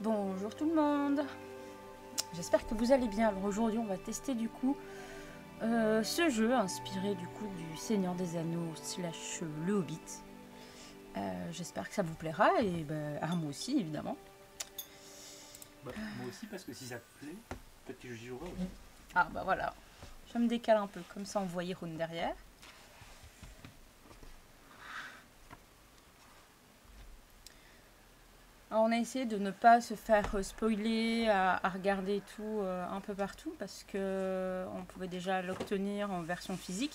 Bonjour tout le monde. J'espère que vous allez bien. Alors aujourd'hui on va tester du coup ce jeu inspiré du coup du Seigneur des Anneaux slash le Hobbit. J'espère que ça vous plaira et à moi aussi évidemment. Bah, moi aussi parce que si ça te plaît, peut-être que j'y jouerai aussi. Ah bah voilà. Je me décale un peu comme ça on voit Hyrule derrière. Alors on a essayé de ne pas se faire spoiler, à regarder tout un peu partout parce que on pouvait déjà l'obtenir en version physique.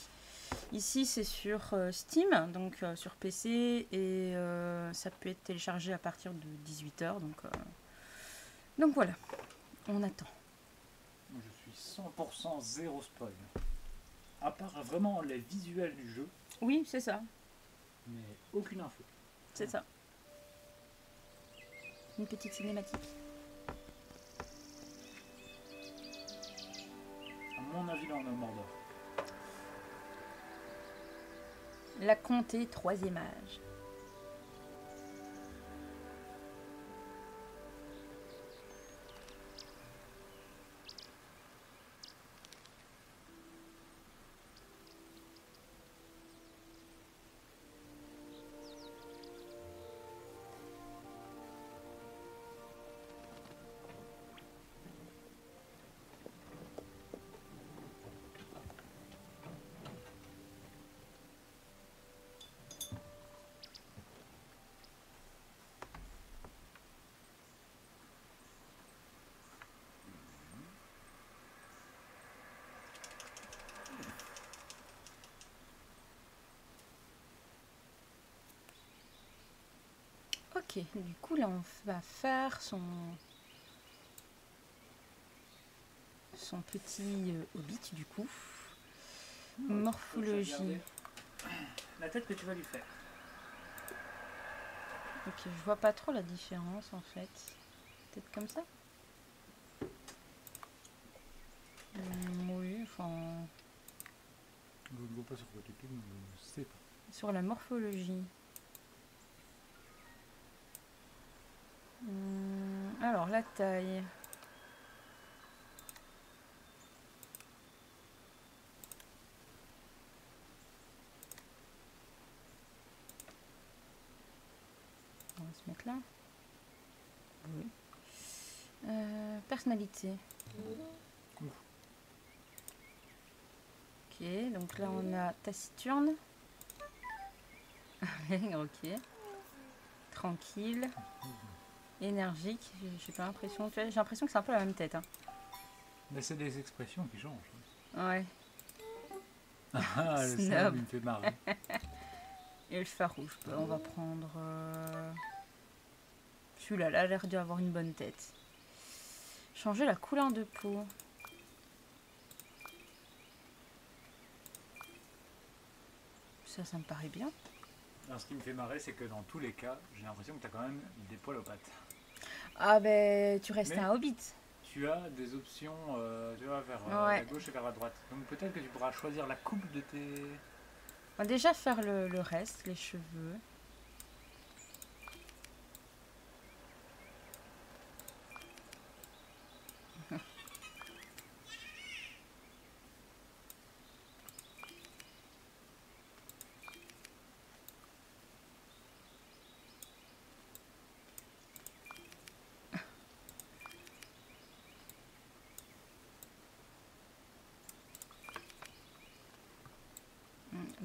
Ici c'est sur Steam, donc sur PC et ça peut être téléchargé à partir de 18 h. Donc voilà, on attend. Moi je suis 100% zéro spoil. À part vraiment les visuels du jeu, Oui, c'est ça, mais aucune info. c'est ça. Une petite cinématique. À mon avis, là on est au Mordor. La comté, 3e âge. Ok, du coup là on va faire son petit hobbit du coup. Morphologie. La tête que tu vas lui faire. Ok, je vois pas trop la différence en fait. Peut-être comme ça. Oui, enfin. Je ne vois pas sur quoi tu cliques, mais je sais pas. Sur la morphologie. Alors la taille. On va se mettre là. Oui. Personnalité. Ok, donc là on a taciturne. Ok. Tranquille. Énergique. J'ai pas l'impression. J'ai l'impression que c'est un peu la même tête. Hein. Mais c'est des expressions qui changent. Ouais. Ah, le Snob. snob, il me fait marrer. Et le farouche. On va prendre. Celui-là, là, a l'air d'avoir une bonne tête. Changer la couleur de peau. Ça me paraît bien. Alors, ce qui me fait marrer, c'est que dans tous les cas, j'ai l'impression que tu as quand même des poils aux pattes. Ah ben, tu restes Mais un hobbit. tu as des options tu vois, vers Ouais. la gauche et vers la droite. Donc peut-être que tu pourras choisir la coupe de tes... On va déjà faire le reste, les cheveux.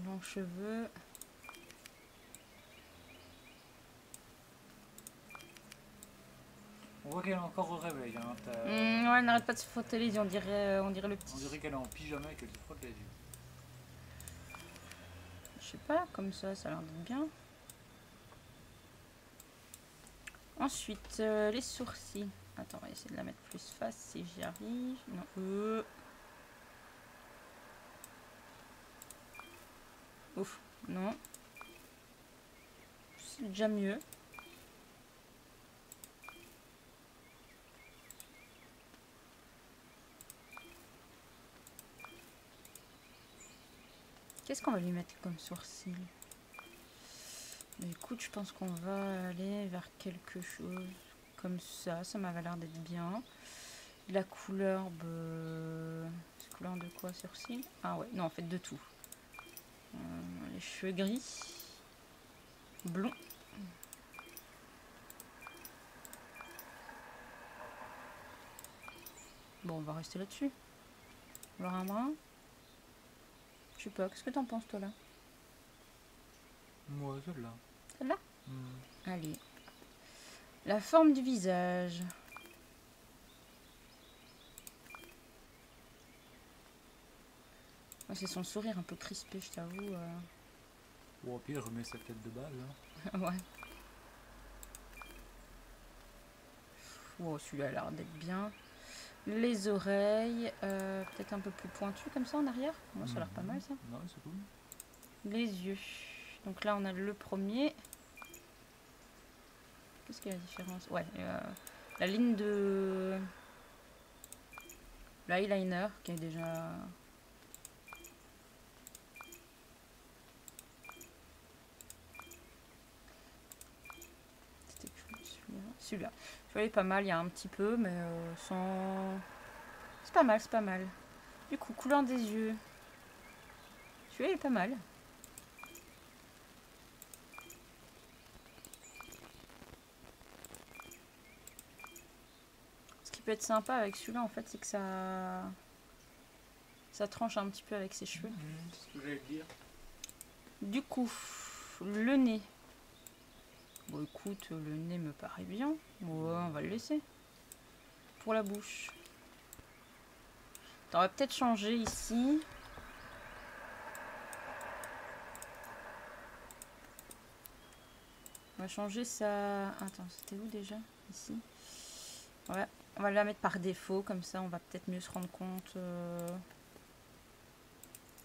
Longs cheveux. On voit qu'elle est encore au réveil. Hein. Ouais, elle n'arrête pas de se frotter les yeux, on dirait le petit. On dirait qu'elle est en pyjama et qu'elle se frotte les yeux. Je sais pas, comme ça a l'air d'être bien. Ensuite, les sourcils. Attends, on va essayer de la mettre plus face si j'y arrive. Non. Ouf, non. C'est déjà mieux. Qu'est-ce qu'on va lui mettre comme sourcil? Mais écoute, je pense qu'on va aller vers quelque chose comme ça m'avait l'air d'être bien. La couleur, c'est couleur de quoi sur cils? Ah ouais, non en fait de tout. Les cheveux gris, blond. Bon, on va rester là-dessus. Alors un brin. Je sais pas, qu'est-ce que t'en penses toi là? Moi, celle-là. Celle-là? Allez. La forme du visage. C'est son sourire un peu crispé, je t'avoue. Bon, au pire, je remets sa tête de base. Hein. Ouais. Oh, celui-là a l'air d'être bien. Les oreilles, peut-être un peu plus pointues comme ça en arrière. Moi, ça a l'air pas mal ça. Ouais, c'est cool. Les yeux. Donc là, on a le premier. Qu'est-ce qu'il y a la différence? Ouais, la ligne de l'eyeliner qui est déjà... C'était celui-là. Celui-là. Celui-là est pas mal, il y a un petit peu, mais sans... C'est pas mal, c'est pas mal. Du coup, couleur des yeux. Celui-là est pas mal. Ce qui peut être sympa avec celui-là, en fait, c'est que ça tranche un petit peu avec ses cheveux. C'est ce que j'allais te dire. Du coup, le nez. Bon, écoute, le nez me paraît bien. Ouais, on va le laisser. Pour la bouche. T'aurais peut-être changé ici. On va changer ça. Attends, c'était où déjà? Ici. Ouais, on va la mettre par défaut. Comme ça, on va peut-être mieux se rendre compte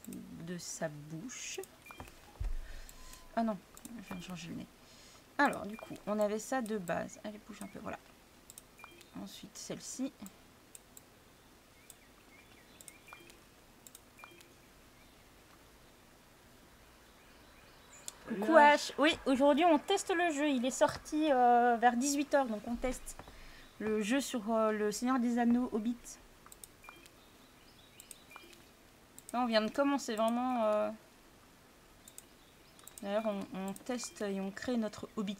de sa bouche. Ah non, je viens de changer le nez. Alors, du coup, on avait ça de base. Allez, bouge un peu, voilà. Ensuite, celle-ci. Coucou H. Oui, aujourd'hui, on teste le jeu. Il est sorti vers 18 h, donc on teste le jeu sur le Seigneur des Anneaux Hobbit. Là, on vient de commencer vraiment... D'ailleurs, on teste et on crée notre Hobbit.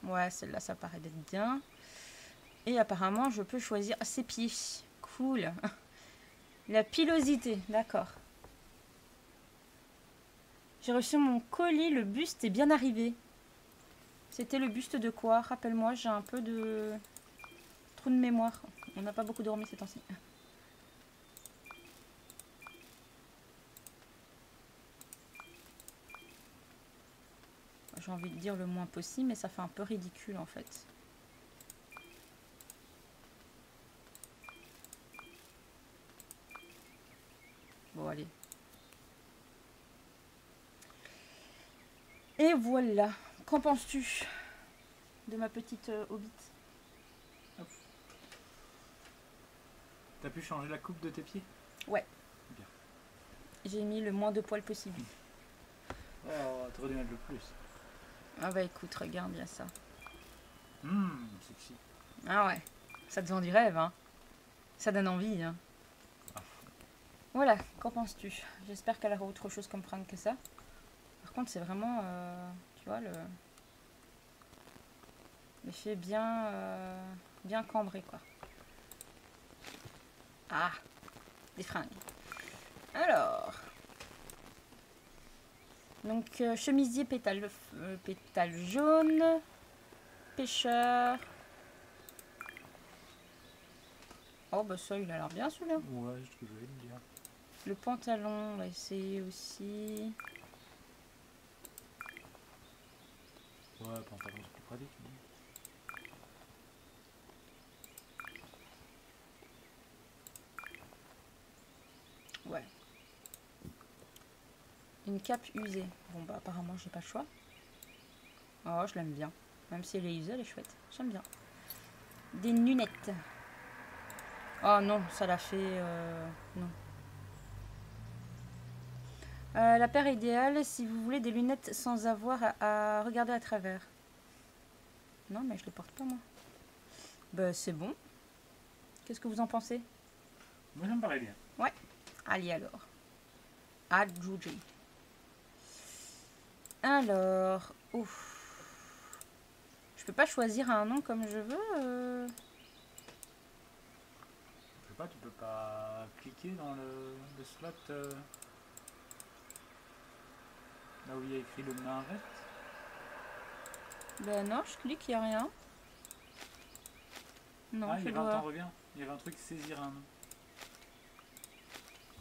Ouais, celle-là, ça paraît d'être bien. Et apparemment, je peux choisir ses pieds. Cool. La pilosité, d'accord. J'ai reçu mon colis, le buste est bien arrivé. C'était le buste de quoi? Rappelle-moi, j'ai un peu de trou de mémoire. On n'a pas beaucoup dormi ces temps-ci. J'ai envie de dire le moins possible, mais ça fait un peu ridicule en fait. Bon, allez. Et voilà. Qu'en penses-tu de ma petite Hobbit? T'as pu changer la coupe de tes pieds? Ouais. Bien. J'ai mis le moins de poils possible. Oh, t'aurais dû mettre le plus. Ah bah écoute, regarde bien ça. Sexy. Ah ouais, ça te vend du rêve, hein. Ça donne envie, hein. Voilà, qu'en penses-tu? J'espère qu'elle aura autre chose comme fringue que ça. Par contre, c'est vraiment, tu vois, l'effet bien, bien cambré, quoi. Ah, des fringues. Alors, donc chemisier pétale jaune, pêcheur. Oh bah ça, il a l'air bien celui-là. Ouais, c'est ce que je voulais te dire. Le pantalon, on va essayer aussi. Ouais, pantalon, c'est plus pratique. Ouais. Une cape usée. Bon bah apparemment j'ai pas le choix. Oh, je l'aime bien. Même si elle est usée, elle est chouette. J'aime bien. Des lunettes. Oh non, ça l'a fait... non. La paire idéale si vous voulez des lunettes sans avoir à regarder à travers. Non, mais je les porte pas moi. Bah, c'est bon. Qu'est-ce que vous en pensez? Moi, ça me paraît bien. Ouais. Allez alors. À Juji. Alors, ouf. Je peux pas choisir un nom comme je veux. Je sais pas, tu peux pas cliquer dans le slot là où il y a écrit le main verte. Ben non, je clique, y a rien. Non, Ah, je il y avait un dois. temps revient. Il y avait un truc saisir un nom.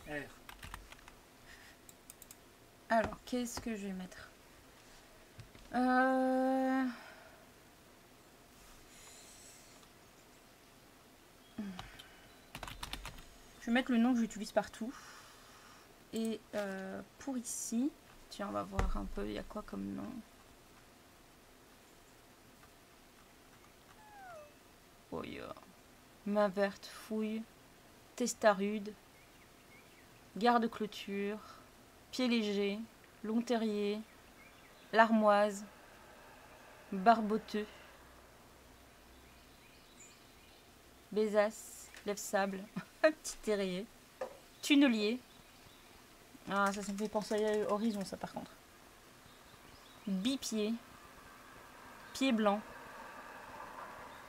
R. Alors, qu'est-ce que je vais mettre? Je vais mettre le nom que j'utilise partout. Et pour ici, tiens, on va voir un peu, il y a quoi comme nom? Oh, yeah. Main verte, fouille, testarude, garde-clôture, pied léger, long terrier, larmoise, barboteux, bésace, lève-sable, un petit terrier, tunnelier. Ah, ça me fait penser à Horizon, ça par contre. Bipied, pied blanc.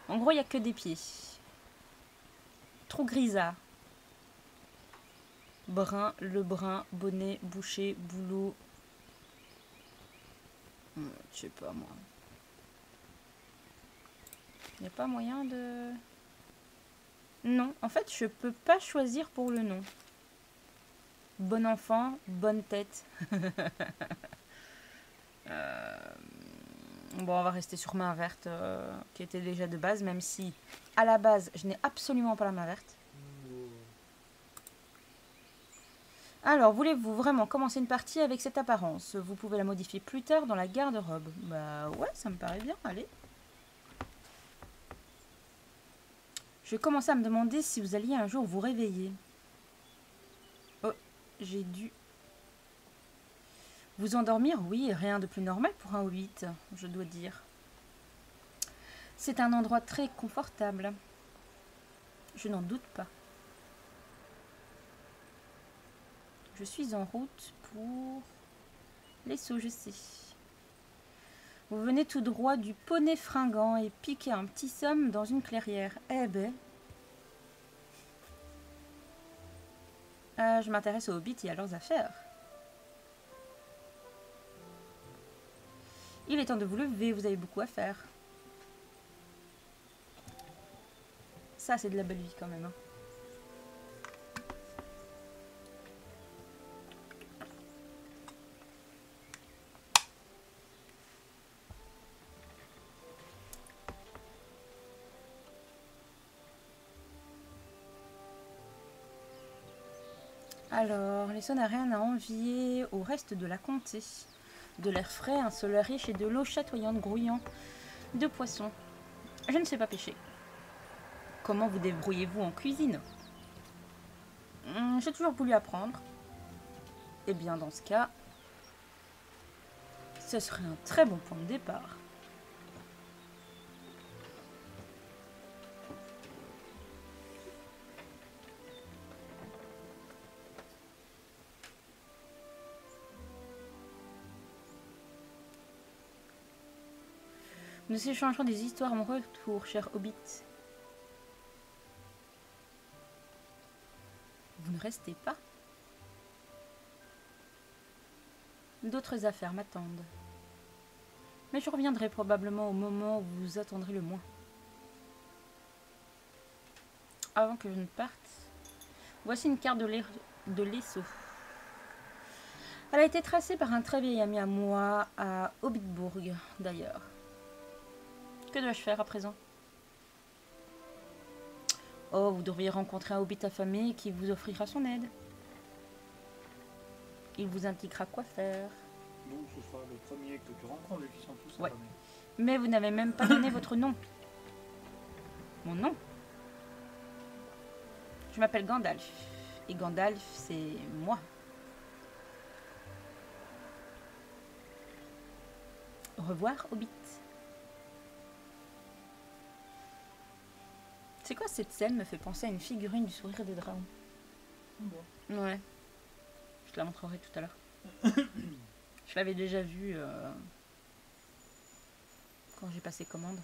En gros, il n'y a que des pieds. Trou grisard. Brun, le brun, bonnet, boucher, boulot. Je sais pas moi. Il n'y a pas moyen de... Non, en fait, je peux pas choisir pour le nom. Bon enfant, bonne tête. Bon, on va rester sur main verte, qui était déjà de base, même si, à la base, je n'ai absolument pas la main verte. Alors, voulez-vous vraiment commencer une partie avec cette apparence? Vous pouvez la modifier plus tard dans la garde-robe. Bah ouais, ça me paraît bien, allez. Je commençais à me demander si vous alliez un jour vous réveiller. Oh, j'ai dû... Vous endormir? Oui, rien de plus normal pour un hobbit, je dois dire. C'est un endroit très confortable. Je n'en doute pas. Je suis en route pour les Sceaux, je sais. Vous venez tout droit du poney fringant et piquez un petit somme dans une clairière. Eh ben... je m'intéresse aux hobbits et à leurs affaires. Il est temps de vous lever, vous avez beaucoup à faire. Ça, c'est de la belle vie quand même. Hein. Alors, les Sceaux n'ont rien à envier au reste de la comté. De l'air frais, un soleil riche et de l'eau chatoyante grouillant de poissons. Je ne sais pas pêcher. Comment vous débrouillez-vous en cuisine? J'ai toujours voulu apprendre. Eh bien, dans ce cas, ce serait un très bon point de départ. Nous échangerons des histoires à mon retour, cher Hobbit. Vous ne restez pas? D'autres affaires m'attendent. Mais je reviendrai probablement au moment où vous vous attendrez le moins. Avant que je ne parte, voici une carte de l'Esso. Elle a été tracée par un très vieil ami à moi, à Hobbitbourg d'ailleurs. Que dois-je faire à présent? Oh, vous devriez rencontrer un hobbit affamé qui vous offrira son aide. Il vous indiquera quoi faire. Donc ce sera le premier que tu rencontres, vu qu'ils sont tous Ouais. affamés. Mais vous n'avez même pas donné votre nom. Mon nom? Je m'appelle Gandalf. Et Gandalf, c'est moi. Au revoir, Hobbit. C'est quoi cette scène me fait penser à une figurine du sourire des dragons. Bon. Ouais. Je te la montrerai tout à l'heure. Je l'avais déjà vue quand j'ai passé commande.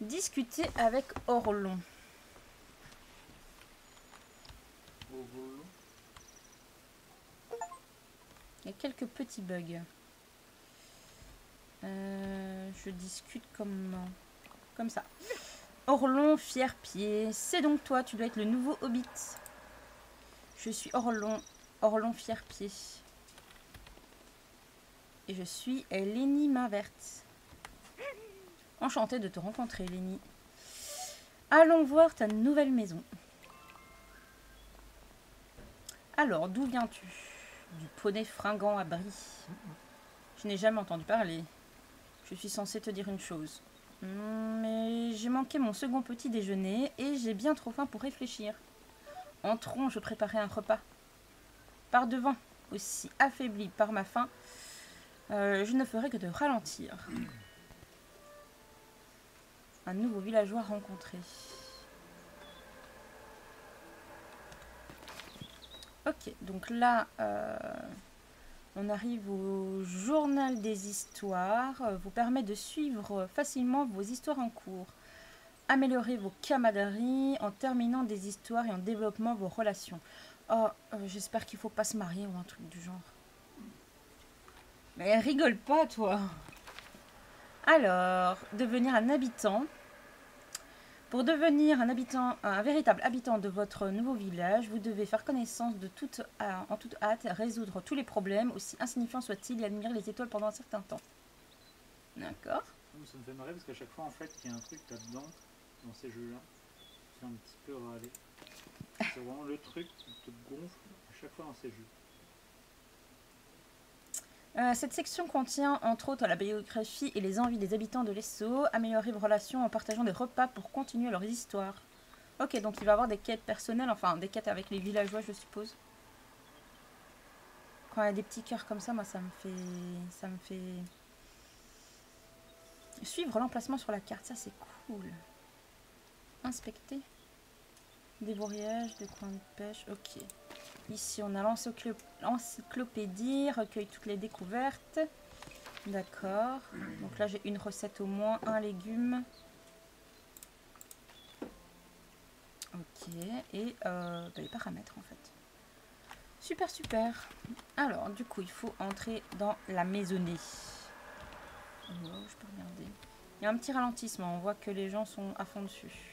Discuter avec Orlon. Il y a quelques petits bugs. Je discute comme ça. Orlon, fier-pied. C'est donc toi, tu dois être le nouveau Hobbit. Je suis Orlon, fier-pied. Et je suis Lenny Main Verte. Enchantée de te rencontrer, Lenny. Allons voir ta nouvelle maison. Alors, d'où viens-tu? Du poney fringant à Brie. Je n'ai jamais entendu parler. Je suis censée te dire une chose. Mais j'ai manqué mon second petit déjeuner et j'ai bien trop faim pour réfléchir. Entrons, je préparais un repas. Par devant, aussi affaibli par ma faim, je ne ferai que de ralentir. Un nouveau villageois rencontré. Ok, donc là, on arrive au journal des histoires. Vous permet de suivre facilement vos histoires en cours. Améliorer vos camaraderies en terminant des histoires et en développant vos relations. Oh, j'espère qu'il faut pas se marier ou un truc du genre. Mais rigole pas, toi. Alors, devenir un habitant. Pour devenir un véritable habitant de votre nouveau village, vous devez faire connaissance en toute hâte, résoudre tous les problèmes, aussi insignifiants soient-ils, et admirer les étoiles pendant un certain temps. D'accord. Ça me fait marrer parce qu'à chaque fois, en fait, il y a un truc là-dedans, dans ces jeux-là, qui fait un petit peu râler. C'est vraiment le truc qui te gonfle à chaque fois dans ces jeux. Cette section contient entre autres la biographie et les envies des habitants de l'Esso. Améliorer vos relations en partageant des repas pour continuer leurs histoires. Ok, donc il va y avoir des quêtes personnelles, enfin des quêtes avec les villageois, je suppose. Quand il y a des petits cœurs comme ça, moi ça me fait suivre l'emplacement sur la carte, ça c'est cool. Inspecter. Débourriage, des coins de pêche, ok. Ici, on a l'encyclopédie, recueille toutes les découvertes. D'accord. Donc là, j'ai une recette au moins, un légume. Ok. Et les paramètres, en fait. Super, super. Alors, du coup, il faut entrer dans la maisonnée. Oh, je peux regarder. Il y a un petit ralentissement. On voit que les gens sont à fond dessus.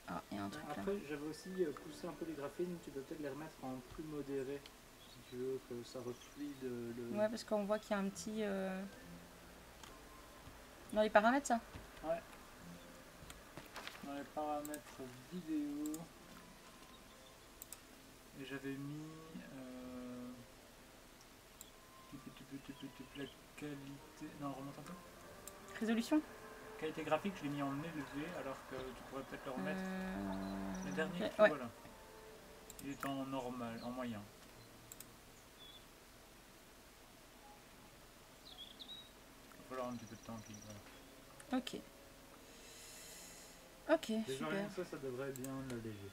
Ah, il y a un truc là. Après, j'avais aussi poussé un peu les graphismes, tu peux peut-être les remettre en plus modéré, si tu veux que ça refluide le... Ouais, parce qu'on voit qu'il y a un petit... Dans les paramètres, ça? Ouais. Dans les paramètres vidéo, et j'avais mis la qualité... Non, remonte un peu. Résolution? Qualité graphique, je l'ai mis en élevé, alors que tu pourrais peut-être le remettre. Le dernier, ouais. voilà. Il est en normal, en moyen. Il va falloir un petit peu de temps qu'il... Voilà. Ok. Ok, Déjà, super. rien que ça devrait bien l'alléger.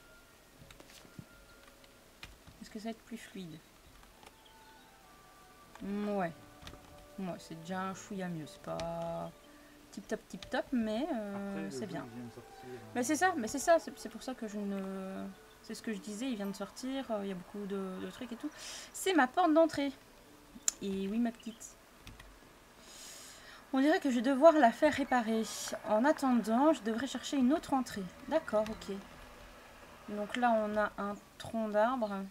Est-ce que ça va être plus fluide? Ouais. Ouais, c'est déjà un chouïa mieux. C'est pas tip top, mais c'est bien. Mais c'est ça, c'est pour ça que je ne... C'est ce que je disais, il vient de sortir, il y a beaucoup de trucs et tout. C'est ma porte d'entrée. Et oui, ma petite. On dirait que je vais devoir la faire réparer. En attendant, je devrais chercher une autre entrée. D'accord, ok. Donc là, on a un tronc d'arbre.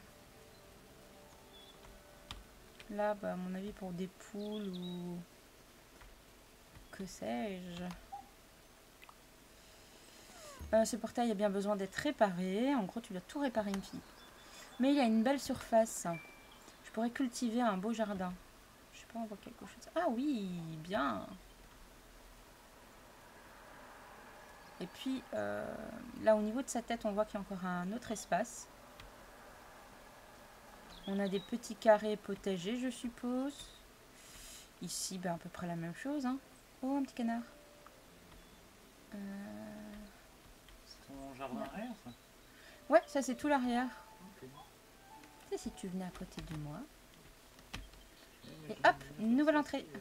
Là, bah, à mon avis, pour des poules ou... Que sais-je. Ce portail a bien besoin d'être réparé. En gros, tu dois tout réparer, une fille. Mais il y a une belle surface. Je pourrais cultiver un beau jardin. Je sais pas, on voit quelque chose. Ah oui, bien. Et puis, là, au niveau de sa tête, on voit qu'il y a encore un autre espace. On a des petits carrés potagers, je suppose. Ici, ben, à peu près la même chose. Hein. Oh, un petit canard. C'est ton jardin arrière, ça? Ouais, ça c'est tout l'arrière. Ok. Et si tu venais à côté de moi. Mais Et j'aime hop, bien une nouvelle faire entrée. ça,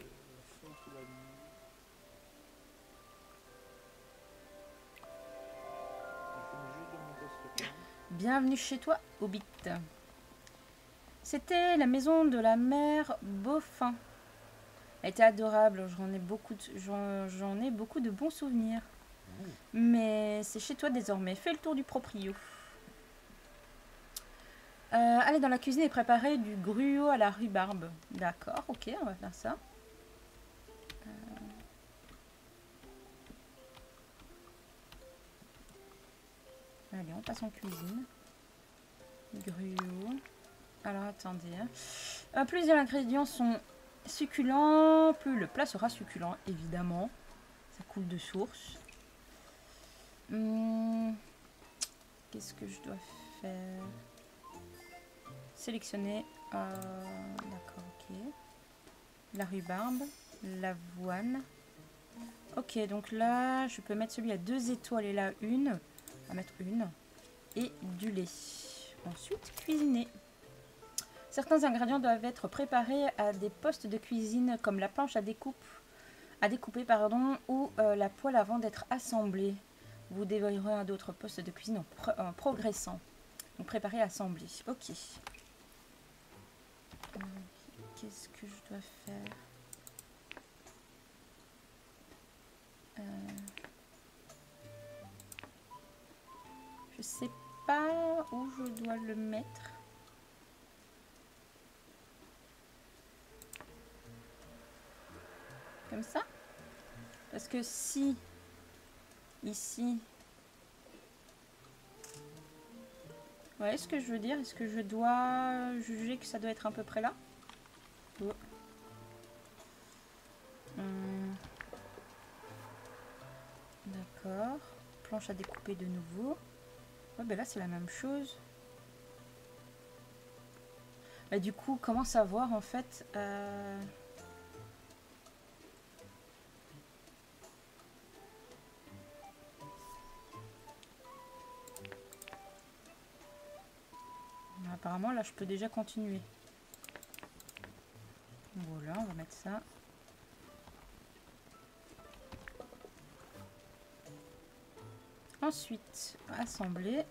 fond sous la lumière. Je finis juste de monter ce truc-là. Bienvenue chez toi, Hobbit. C'était la maison de la mère Beaufin. Elle était adorable, j'en ai beaucoup de bons souvenirs. Mais c'est chez toi désormais. Fais le tour du proprio. Allez dans la cuisine et préparer du gruau à la rhubarbe. D'accord, ok, on va faire ça. Allez, on passe en cuisine. Gruau. Alors attendez. Hein. Plus les ingrédients sont succulents, plus le plat sera succulent, évidemment. Ça coule de source. Qu'est-ce que je dois faire? Sélectionner. D'accord, ok. La rhubarbe, l'avoine. Ok, donc là, je peux mettre celui à 2 étoiles et là une. On va mettre une. Et du lait. Ensuite, cuisiner. Certains ingrédients doivent être préparés à des postes de cuisine comme la planche à découper ou la poêle avant d'être assemblée. Vous déverrouillerez un d'autres postes de cuisine en progressant. Donc préparer, assembler. Ok. Qu'est-ce que je dois faire? Je sais pas où je dois le mettre. Comme ça? Parce que si ici... Ouais, ce que je veux dire, est-ce que je dois juger que ça doit être à peu près là? Oh. D'accord. Planche à découper de nouveau. Ouais, ben là c'est la même chose. Bah, du coup, comment savoir en fait Apparemment là je peux déjà continuer. Voilà, on va mettre ça. Ensuite, assembler.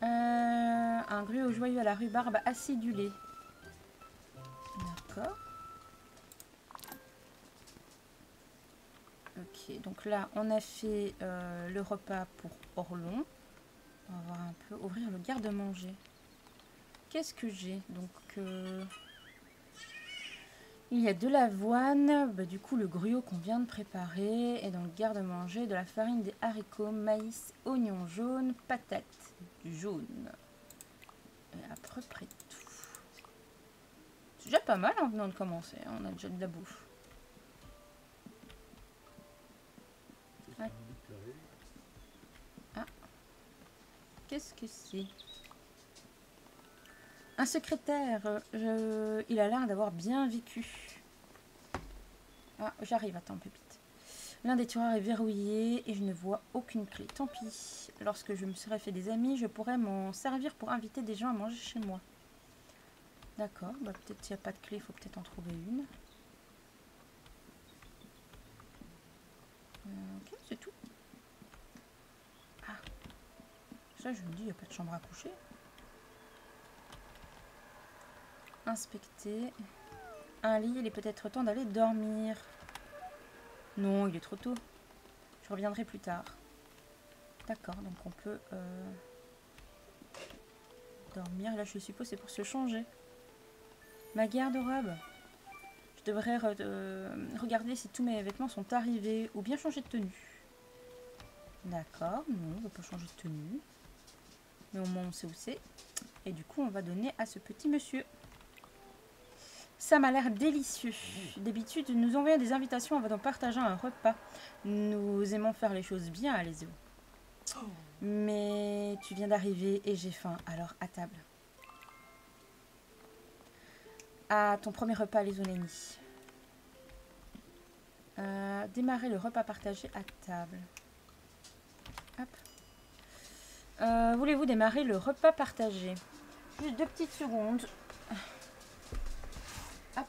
Un gruau joyeux à la rhubarbe acidulée. D'accord. Ok, donc là on a fait le repas pour Orlon. On va voir un peu, ouvrir le garde-manger. Qu'est-ce que j'ai? Donc il y a de l'avoine, bah, du coup le gruau qu'on vient de préparer, et dans le garde-manger de la farine, des haricots, maïs, oignons jaunes, patates jaunes. Et à peu près tout. C'est déjà pas mal en venant de commencer, hein, on a déjà de la bouffe. Ah. Qu'est-ce que c'est? Un secrétaire, il a l'air d'avoir bien vécu. Ah, j'arrive, attends, pépite. L'un des tiroirs est verrouillé et je ne vois aucune clé. Tant pis. Lorsque je me serai fait des amis, je pourrais m'en servir pour inviter des gens à manger chez moi. D'accord, bah peut-être s'il n'y a pas de clé, il faut peut-être en trouver une. Ok, c'est tout. Ah, ça je me dis, il n'y a pas de chambre à coucher. Inspecter. Un lit, il est peut-être temps d'aller dormir. Non, il est trop tôt. Je reviendrai plus tard. D'accord, donc on peut dormir. Là, je suppose c'est pour se changer. Ma garde-robe. Je devrais regarder si tous mes vêtements sont arrivés ou bien changer de tenue. D'accord, non, on ne va pas changer de tenue. Mais au moins on sait où c'est. Et du coup, on va donner à ce petit monsieur. Ça m'a l'air délicieux. D'habitude, nous envoyons des invitations avant de partager un repas. Nous aimons faire les choses bien à Alésia. Mais tu viens d'arriver et j'ai faim, alors à table. À ton premier repas, les Onénis. Démarrer le repas partagé à table. Hop. Voulez-vous démarrer le repas partagé? Juste 2 petites secondes. Hop.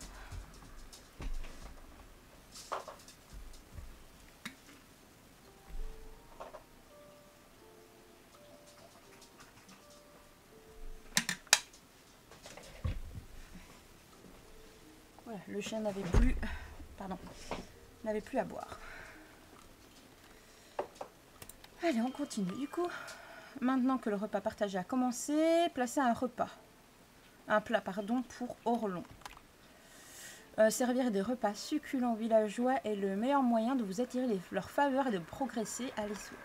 Voilà, le chien n'avait plus, n'avait plus à boire. Allez, on continue du coup. Maintenant que le repas partagé a commencé, placez un plat pour Orlon. Servir des repas succulents villageois est le meilleur moyen de vous attirer leur faveur et de progresser à l'assaut.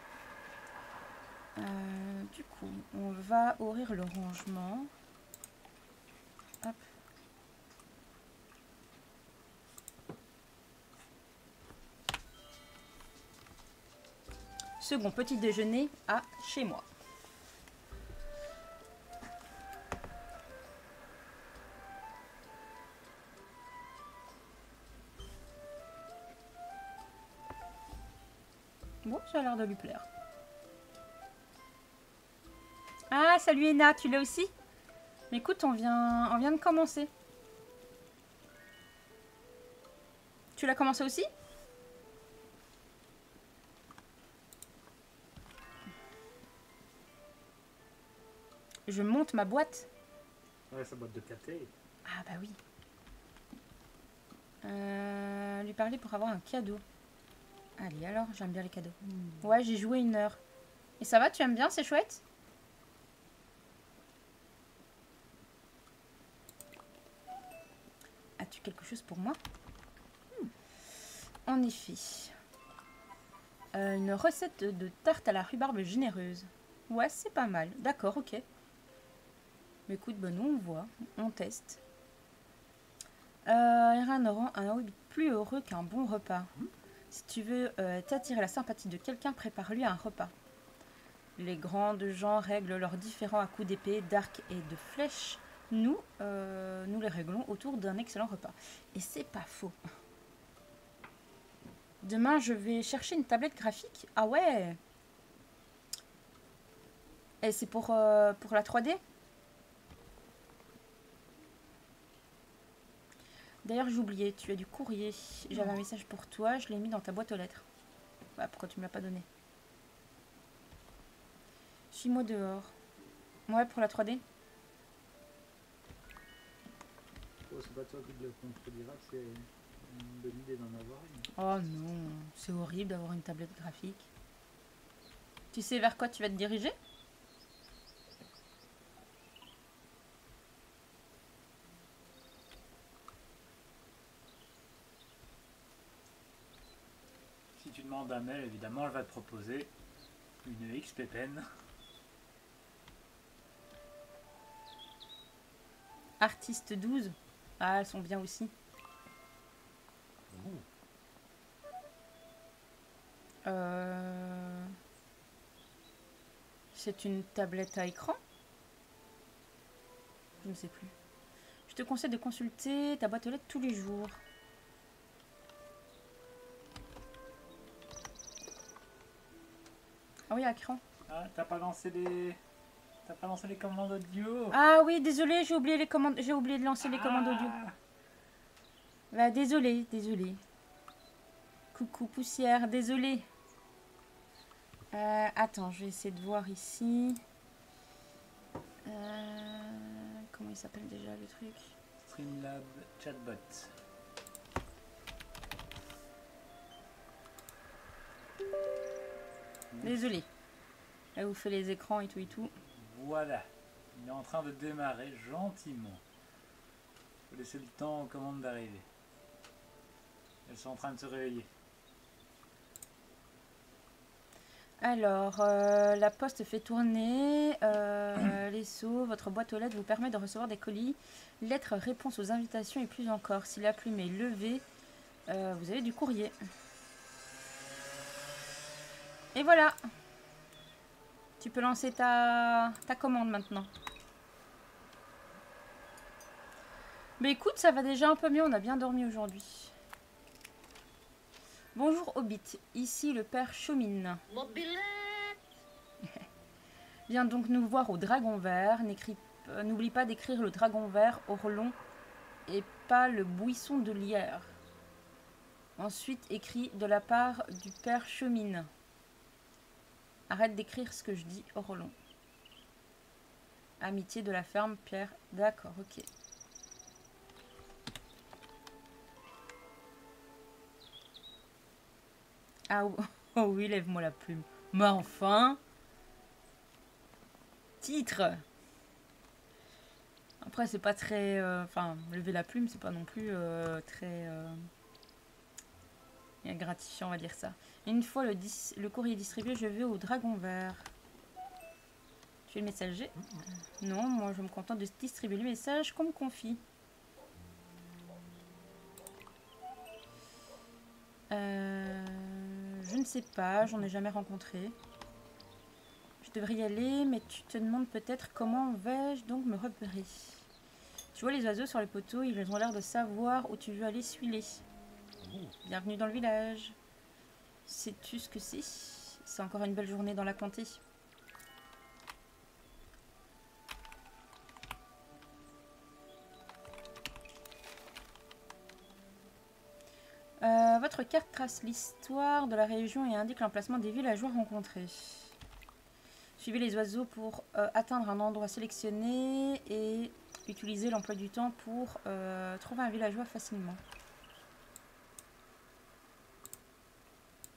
Du coup, on va ouvrir le rangement. Hop. Second petit déjeuner à chez moi. Bon, ça a l'air de lui plaire. Ah, salut Ena, tu l'as aussi? Mais écoute, on vient de commencer. Tu l'as commencé aussi? Je monte ma boîte. Ouais, sa boîte de café. Ah bah oui. Lui parler pour avoir un cadeau. Allez, alors, j'aime bien les cadeaux. Ouais, j'ai joué 1 heure. Et ça va, tu aimes bien, c'est chouette? As-tu quelque chose pour moi? En effet. Une recette de tarte à la rhubarbe généreuse. Ouais, c'est pas mal. D'accord, ok. Mais écoute, ben nous on voit, on teste. Rien ne rend un hobbit plus heureux qu'un bon repas. Si tu veux t'attirer la sympathie de quelqu'un, prépare-lui un repas. Les grands gens règlent leurs différends à coups d'épée, d'arc et de flèches. Nous les réglons autour d'un excellent repas. Et c'est pas faux. Demain, je vais chercher une tablette graphique. Ah ouais! Et c'est pour la 3D? D'ailleurs, j'ai oublié, tu as du courrier. J'avais un message pour toi, je l'ai mis dans ta boîte aux lettres. Bah, pourquoi tu me l'as pas donné? Suis-moi dehors. Ouais, pour la 3D. Oh, c'est pas toi qui le contrediras que c'est une bonne idée d'en avoir une. Oh non, c'est horrible d'avoir une tablette graphique. Tu sais vers quoi tu vas te diriger? Si tu demandes à Mel, évidemment, elle va te proposer une XP Pen. Artiste 12. Ah, elles sont bien aussi. C'est une tablette à écran? Je ne sais plus. Je te conseille de consulter ta boîte aux lettres tous les jours. Ah oui, à écran. Ah, t'as pas lancé les commandes audio. Ah oui, désolé, j'ai oublié les commandes. J'ai oublié de lancer les commandes audio. Bah, désolé. Coucou poussière, désolé. Attends, je vais essayer de voir ici. Comment il s'appelle déjà le truc? Streamlab Chatbot. Désolé. Elle vous fait les écrans et tout et tout. Voilà. Il est en train de démarrer gentiment. Faut laisser le temps aux commandes d'arriver. Elles sont en train de se réveiller. Alors, la poste fait tourner les seaux. Votre boîte aux lettres vous permet de recevoir des colis, lettres, réponses aux invitations et plus encore. Si la plume est levée, vous avez du courrier. Et voilà. Tu peux lancer ta commande maintenant. Mais écoute, ça va déjà un peu mieux, on a bien dormi aujourd'hui. Bonjour Hobbit, ici le père Chomine. Viens donc nous voir au Dragon Vert. N'oublie pas d'écrire le Dragon Vert, Orlon, et pas le buisson de lierre. Ensuite, écris de la part du père Chemine. Arrête d'écrire ce que je dis, Orlon. Amitié de la ferme, Pierre. D'accord, ok. Ah oh oui, lève-moi la plume. Mais enfin. Titre. Après, c'est pas très... Enfin, lever la plume, c'est pas non plus très... gratifiant, on va dire ça. Une fois le courrier distribué, je vais au Dragon Vert. Tu es le messager? Non, moi je me contente de distribuer le message qu'on me confie. Je ne sais pas, j'en ai jamais rencontré. Je devrais y aller, mais tu te demandes peut-être comment vais-je donc me repérer. Tu vois les oiseaux sur les poteaux, ils ont l'air de savoir où tu veux aller suiler. Bienvenue dans le village. Sais-tu ce que c'est? C'est encore une belle journée dans la comté. Votre carte trace l'histoire de la région et indique l'emplacement des villageois rencontrés. Suivez les oiseaux pour atteindre un endroit sélectionné et utilisez l'emploi du temps pour trouver un villageois facilement.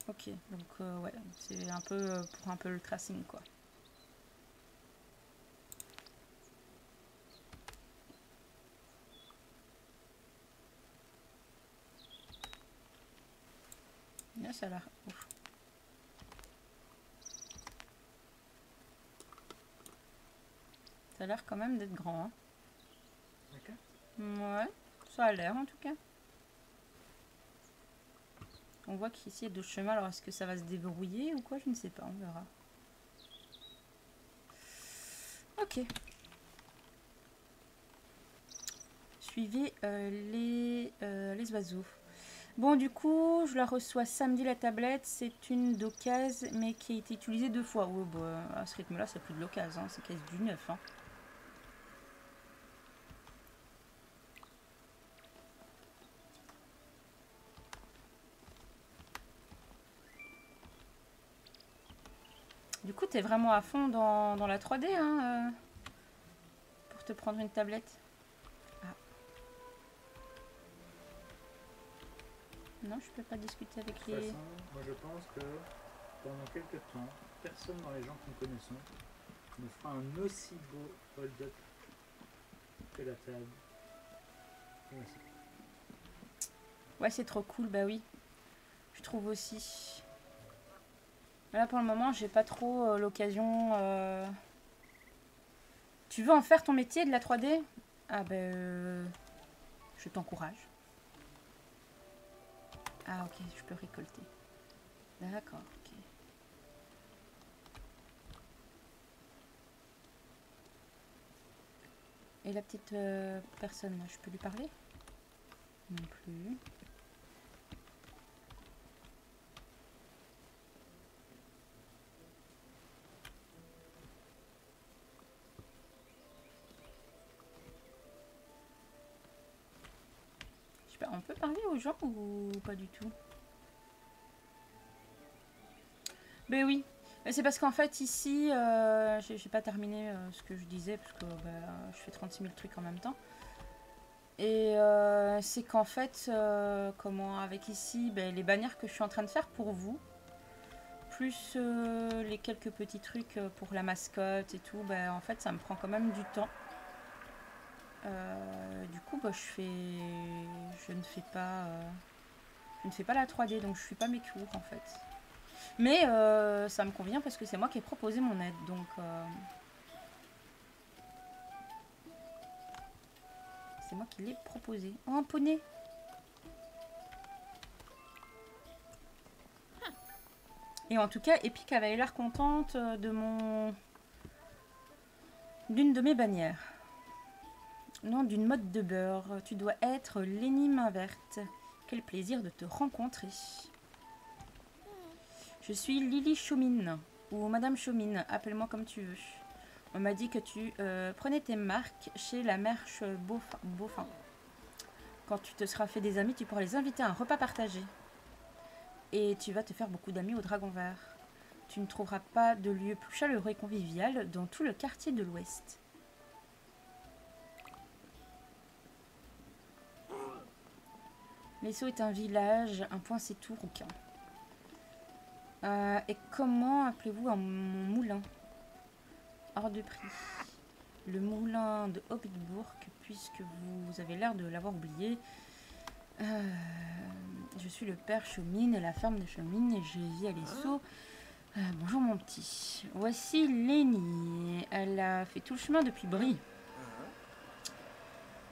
Ok, donc ouais, c'est un peu pour un peu le tracing quoi. Là, ça a l'air ouf. Ça a l'air quand même d'être grand. Hein. Okay. Ouais, ça a l'air en tout cas. On voit qu'ici il y a d'autres chemins, alors est-ce que ça va se débrouiller ou quoi? Je ne sais pas, on verra. Ok. Suivez les oiseaux. Bon, du coup, je la reçois samedi la tablette. C'est une d'occasion, mais qui a été utilisée 2 fois. Ouais, bah, à ce rythme-là, c'est plus de l'occasion, hein, c'est quasi du neuf. Hein. Du coup, t'es vraiment à fond dans la 3D hein, pour te prendre une tablette. Ah. Non, je peux pas discuter avec les... De toute façon, moi je pense que pendant quelques temps, personne dans les gens que nous connaissons ne fera un aussi beau hold-up que la table. Ouais, c'est trop cool, bah oui. Je trouve aussi. Là, pour le moment, j'ai pas trop l'occasion... Tu veux en faire ton métier de la 3D? Ah ben... je t'encourage. Ah ok, je peux récolter. D'accord, ok. Et la petite personne, là, je peux lui parler? Non plus. Je sais pas, on peut parler aux gens ou pas du tout? Ben oui. C'est parce qu'en fait ici, j'ai pas terminé ce que je disais parce que je fais 36 000 trucs en même temps. Et c'est qu'en fait, comment avec ici, les bannières que je suis en train de faire pour vous, plus les quelques petits trucs pour la mascotte et tout, en fait ça me prend quand même du temps. Du coup, je ne fais pas la 3D, donc je suis pas mes cours en fait. Mais ça me convient parce que c'est moi qui ai proposé mon aide, donc c'est moi qui l'ai proposé. Oh, un poney! Et en tout cas, Epic avait l'air contente d'une de mes bannières. Nom d'une mode de beurre. Tu dois être Lenny Main Verte. Quel plaisir de te rencontrer. Je suis Lily Chaumine, ou Madame Chaumine, appelle-moi comme tu veux. On m'a dit que tu prenais tes marques chez la Merche Beaufin. Quand tu te seras fait des amis, tu pourras les inviter à un repas partagé. Et tu vas te faire beaucoup d'amis au Dragon Vert. Tu ne trouveras pas de lieu plus chaleureux et convivial dans tout le quartier de l'Ouest. Lesso est un village, un point c'est tout, rouquin. Et comment appelez-vous mon moulin? Hors de prix. Le moulin de Hobbitbourg, puisque vous avez l'air de l'avoir oublié. Je suis le père Chaumine et la ferme de Chaumine et je vis à Lesso. Bonjour mon petit. Voici Lenny. Elle a fait tout le chemin depuis Brie.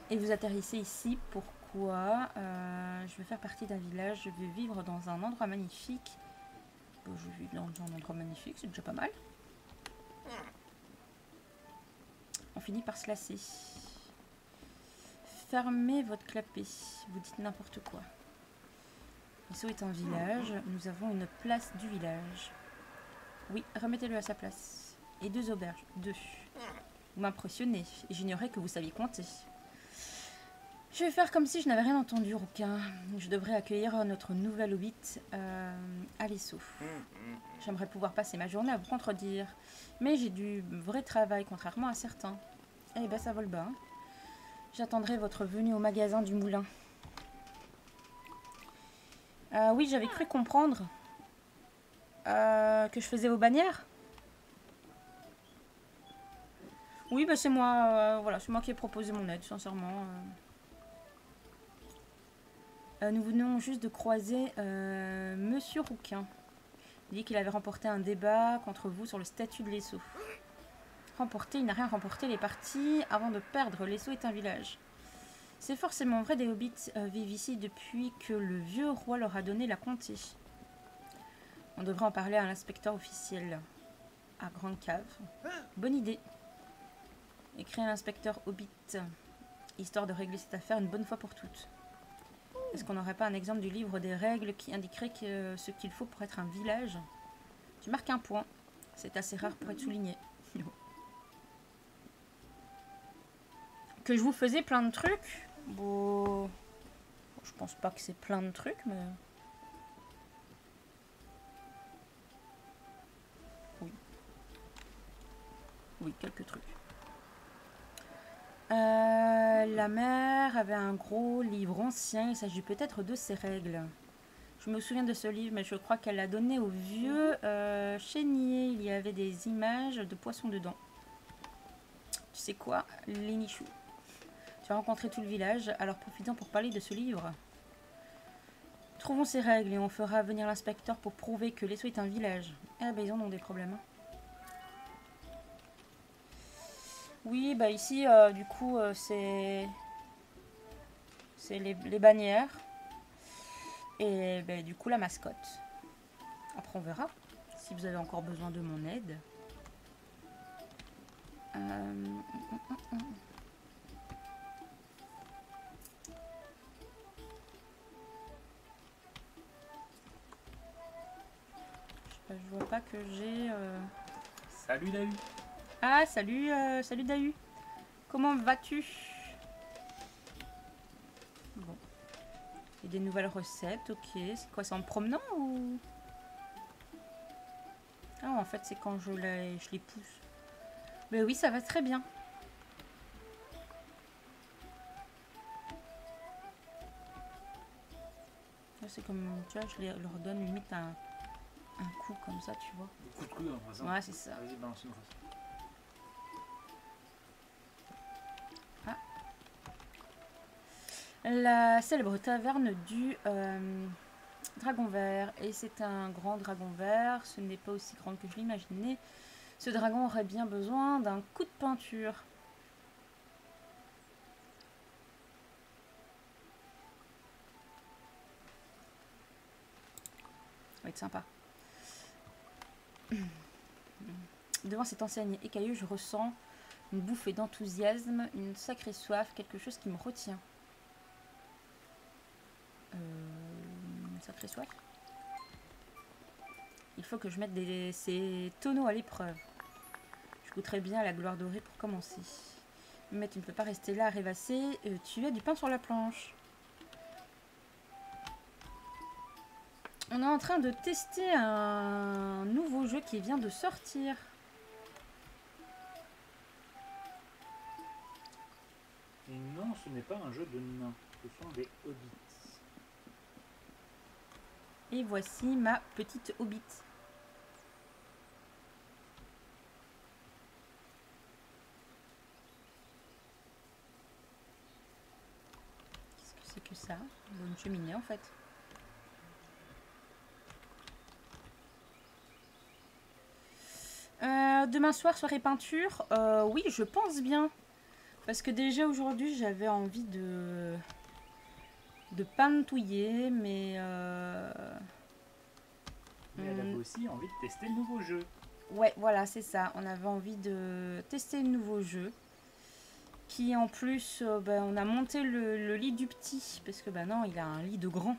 Et vous atterrissez ici, pourquoi? Je veux faire partie d'un village, je veux vivre dans un endroit magnifique. Bon, je vis dans un endroit magnifique, c'est déjà pas mal. On finit par se lasser. Fermez votre clapet, vous dites n'importe quoi. Lesso est un village, nous avons une place du village. Oui, remettez-le à sa place. Et 2 auberges, 2. Vous m'impressionnez, et j'ignorais que vous saviez compter. Je vais faire comme si je n'avais rien entendu, rouquin. Je devrais accueillir notre nouvel hobbit à Lesso. J'aimerais pouvoir passer ma journée à vous contredire, mais j'ai du vrai travail, contrairement à certains. Eh ben, ça vole bas. Hein. J'attendrai votre venue au magasin du moulin. Oui, j'avais cru comprendre que je faisais vos bannières. Oui, bah c'est moi, voilà, c'est moi qui ai proposé mon aide, sincèrement. Nous venons juste de croiser Monsieur Rouquin. Il dit qu'il avait remporté un débat contre vous sur le statut de Lesso. Remporté, il n'a rien remporté, il est parti avant de perdre. Lesso est un village. C'est forcément vrai, des hobbits vivent ici depuis que le vieux roi leur a donné la comté. On devrait en parler à l'inspecteur officiel. À Grande Cave. Bonne idée. Écrire à l'inspecteur hobbit, histoire de régler cette affaire une bonne fois pour toutes. Est-ce qu'on n'aurait pas un exemple du livre des règles qui indiquerait que ce qu'il faut pour être un village? Tu marques un point. C'est assez rare pour être souligné. Que je vous faisais plein de trucs? Bon, je pense pas que c'est plein de trucs, mais... Oui. Oui, quelques trucs. La mère avait un gros livre ancien, il s'agit peut-être de ses règles. Je me souviens de ce livre, mais je crois qu'elle l'a donné au vieux chénier. Il y avait des images de poissons dedans. Tu sais quoi, Lénichou? Tu as rencontré tout le village, alors profitons pour parler de ce livre. Trouvons ces règles et on fera venir l'inspecteur pour prouver que Lesso est un village. Eh ben, ils en ont des problèmes. Oui, bah ici, du coup, c'est les bannières. Et bah, du coup, la mascotte. Après, on verra si vous avez encore besoin de mon aide. Je vois pas que j'ai... Salut Dahu. Ah, salut, salut Dahu. Comment vas-tu? Bon. Et des nouvelles recettes, ok. C'est quoi, c'est en promenant ou... Ah, en fait, c'est quand je les pousse. Mais oui, ça va très bien. C'est comme, tu vois, je leur donne limite un coup comme ça, tu vois. Un coup de coude, en façon. Ouais, c'est ça. Vas-y, balance une face. La célèbre taverne du Dragon Vert. Et c'est un grand dragon vert. Ce n'est pas aussi grand que je l'imaginais. Ce dragon aurait bien besoin d'un coup de peinture. Ça va être sympa. Devant cette enseigne écailleuse, je ressens une bouffée d'enthousiasme, une sacrée soif, quelque chose qui me retient. Une sacrée soif. Il faut que je mette ces tonneaux à l'épreuve. Je goûterai bien à la gloire dorée pour commencer. Mais tu ne peux pas rester là à rêvasser. Tu as du pain sur la planche. On est en train de tester un nouveau jeu qui vient de sortir. Et non, ce n'est pas un jeu de nains. Ce sont des hobbits. Et voici ma petite hobbit. Qu'est-ce que c'est que ça? Une cheminée en fait. Demain soir, soirée peinture. Oui, je pense bien. Parce que déjà aujourd'hui, j'avais envie de pantouiller, mais... Mais elle avait aussi envie de tester le nouveau jeu. Ouais, voilà, c'est ça. On avait envie de tester le nouveau jeu. Qui en plus, on a monté le lit du petit. Parce que non, il a un lit de grand.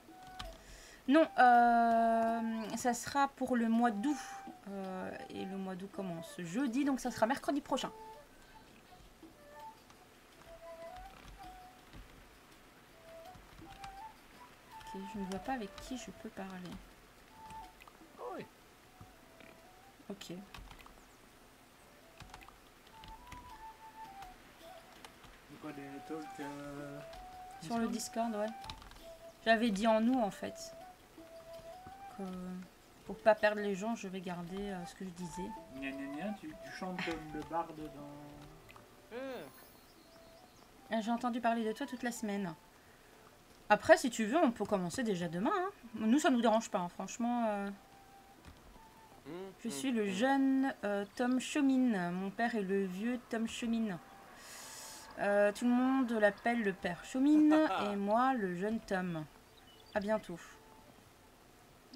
Non, ça sera pour le mois d'août. Et le mois d'août commence jeudi, donc ça sera mercredi prochain. Ok, je ne vois pas avec qui je peux parler. Oui. Ok. Quoi, des talks Sur le Discord, ouais. J'avais dit en nous, en fait. Que, pour pas perdre les gens, je vais garder ce que je disais. Gna gna gna, tu chantes comme le barde dans... J'ai entendu parler de toi toute la semaine. Après, si tu veux, on peut commencer déjà demain. Hein. Nous, ça nous dérange pas, hein. Franchement. Je suis le jeune Tom Chomin. Mon père est le vieux Tom Chomin. Tout le monde l'appelle le père Chomin et moi le jeune Tom. À bientôt.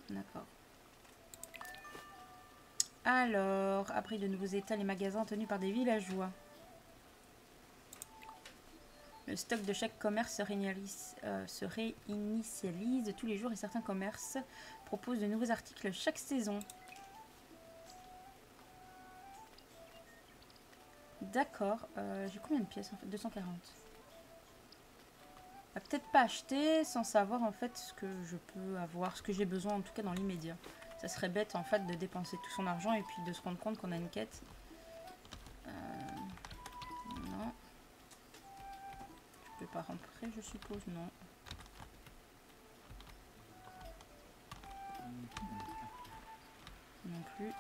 D'accord. Alors, après de nouveaux états, les magasins tenus par des villageois. Le stock de chaque commerce se réinitialise tous les jours et certains commerces proposent de nouveaux articles chaque saison. D'accord. J'ai combien de pièces en fait? 240. Peut-être pas acheter sans savoir en fait ce que je peux avoir, ce que j'ai besoin en tout cas dans l'immédiat. Ça serait bête en fait de dépenser tout son argent et puis de se rendre compte qu'on a une quête. Non. Je peux pas rentrer je suppose, non. Non plus.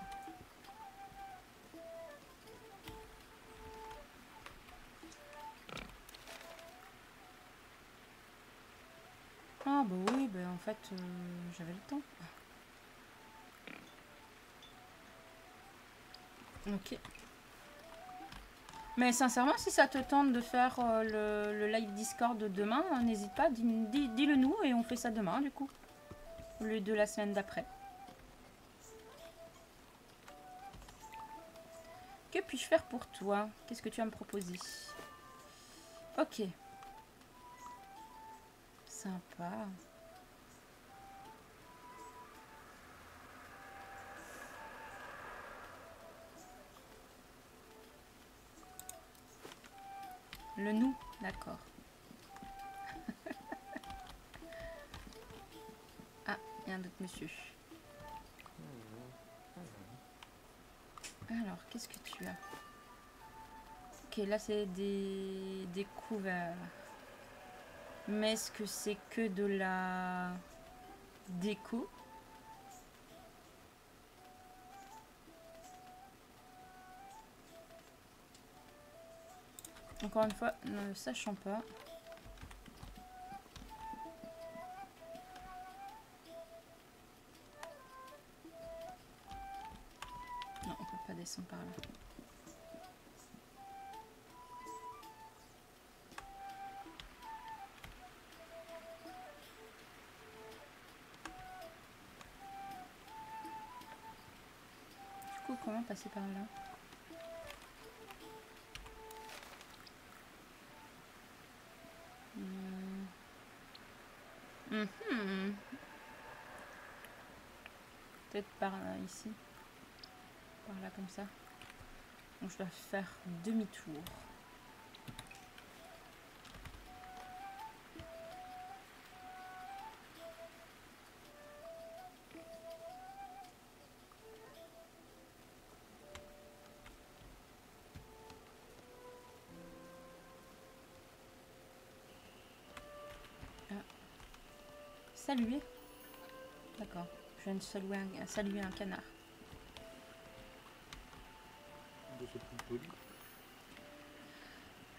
Ah bah oui, bah en fait j'avais le temps. Ok. Mais sincèrement, si ça te tente de faire le live Discord demain, n'hésite pas, dis-le nous et on fait ça demain du coup. Au lieu de la semaine d'après. Que puis-je faire pour toi? Qu'est-ce que tu vas me proposer? Ok. Sympa. Le nous, d'accord. Ah, il y a un autre monsieur. Alors, qu'est-ce que tu as? Ok, là c'est des couverts. Mais est-ce que c'est que de la déco? Encore une fois, ne sachant pas. Non, on peut pas descendre par là. comment passer par là. Peut-être par là, ici. Par là, comme ça. Donc je dois faire demi-tour. Saluer. D'accord. Je viens de saluer un canard. De ce plus poli.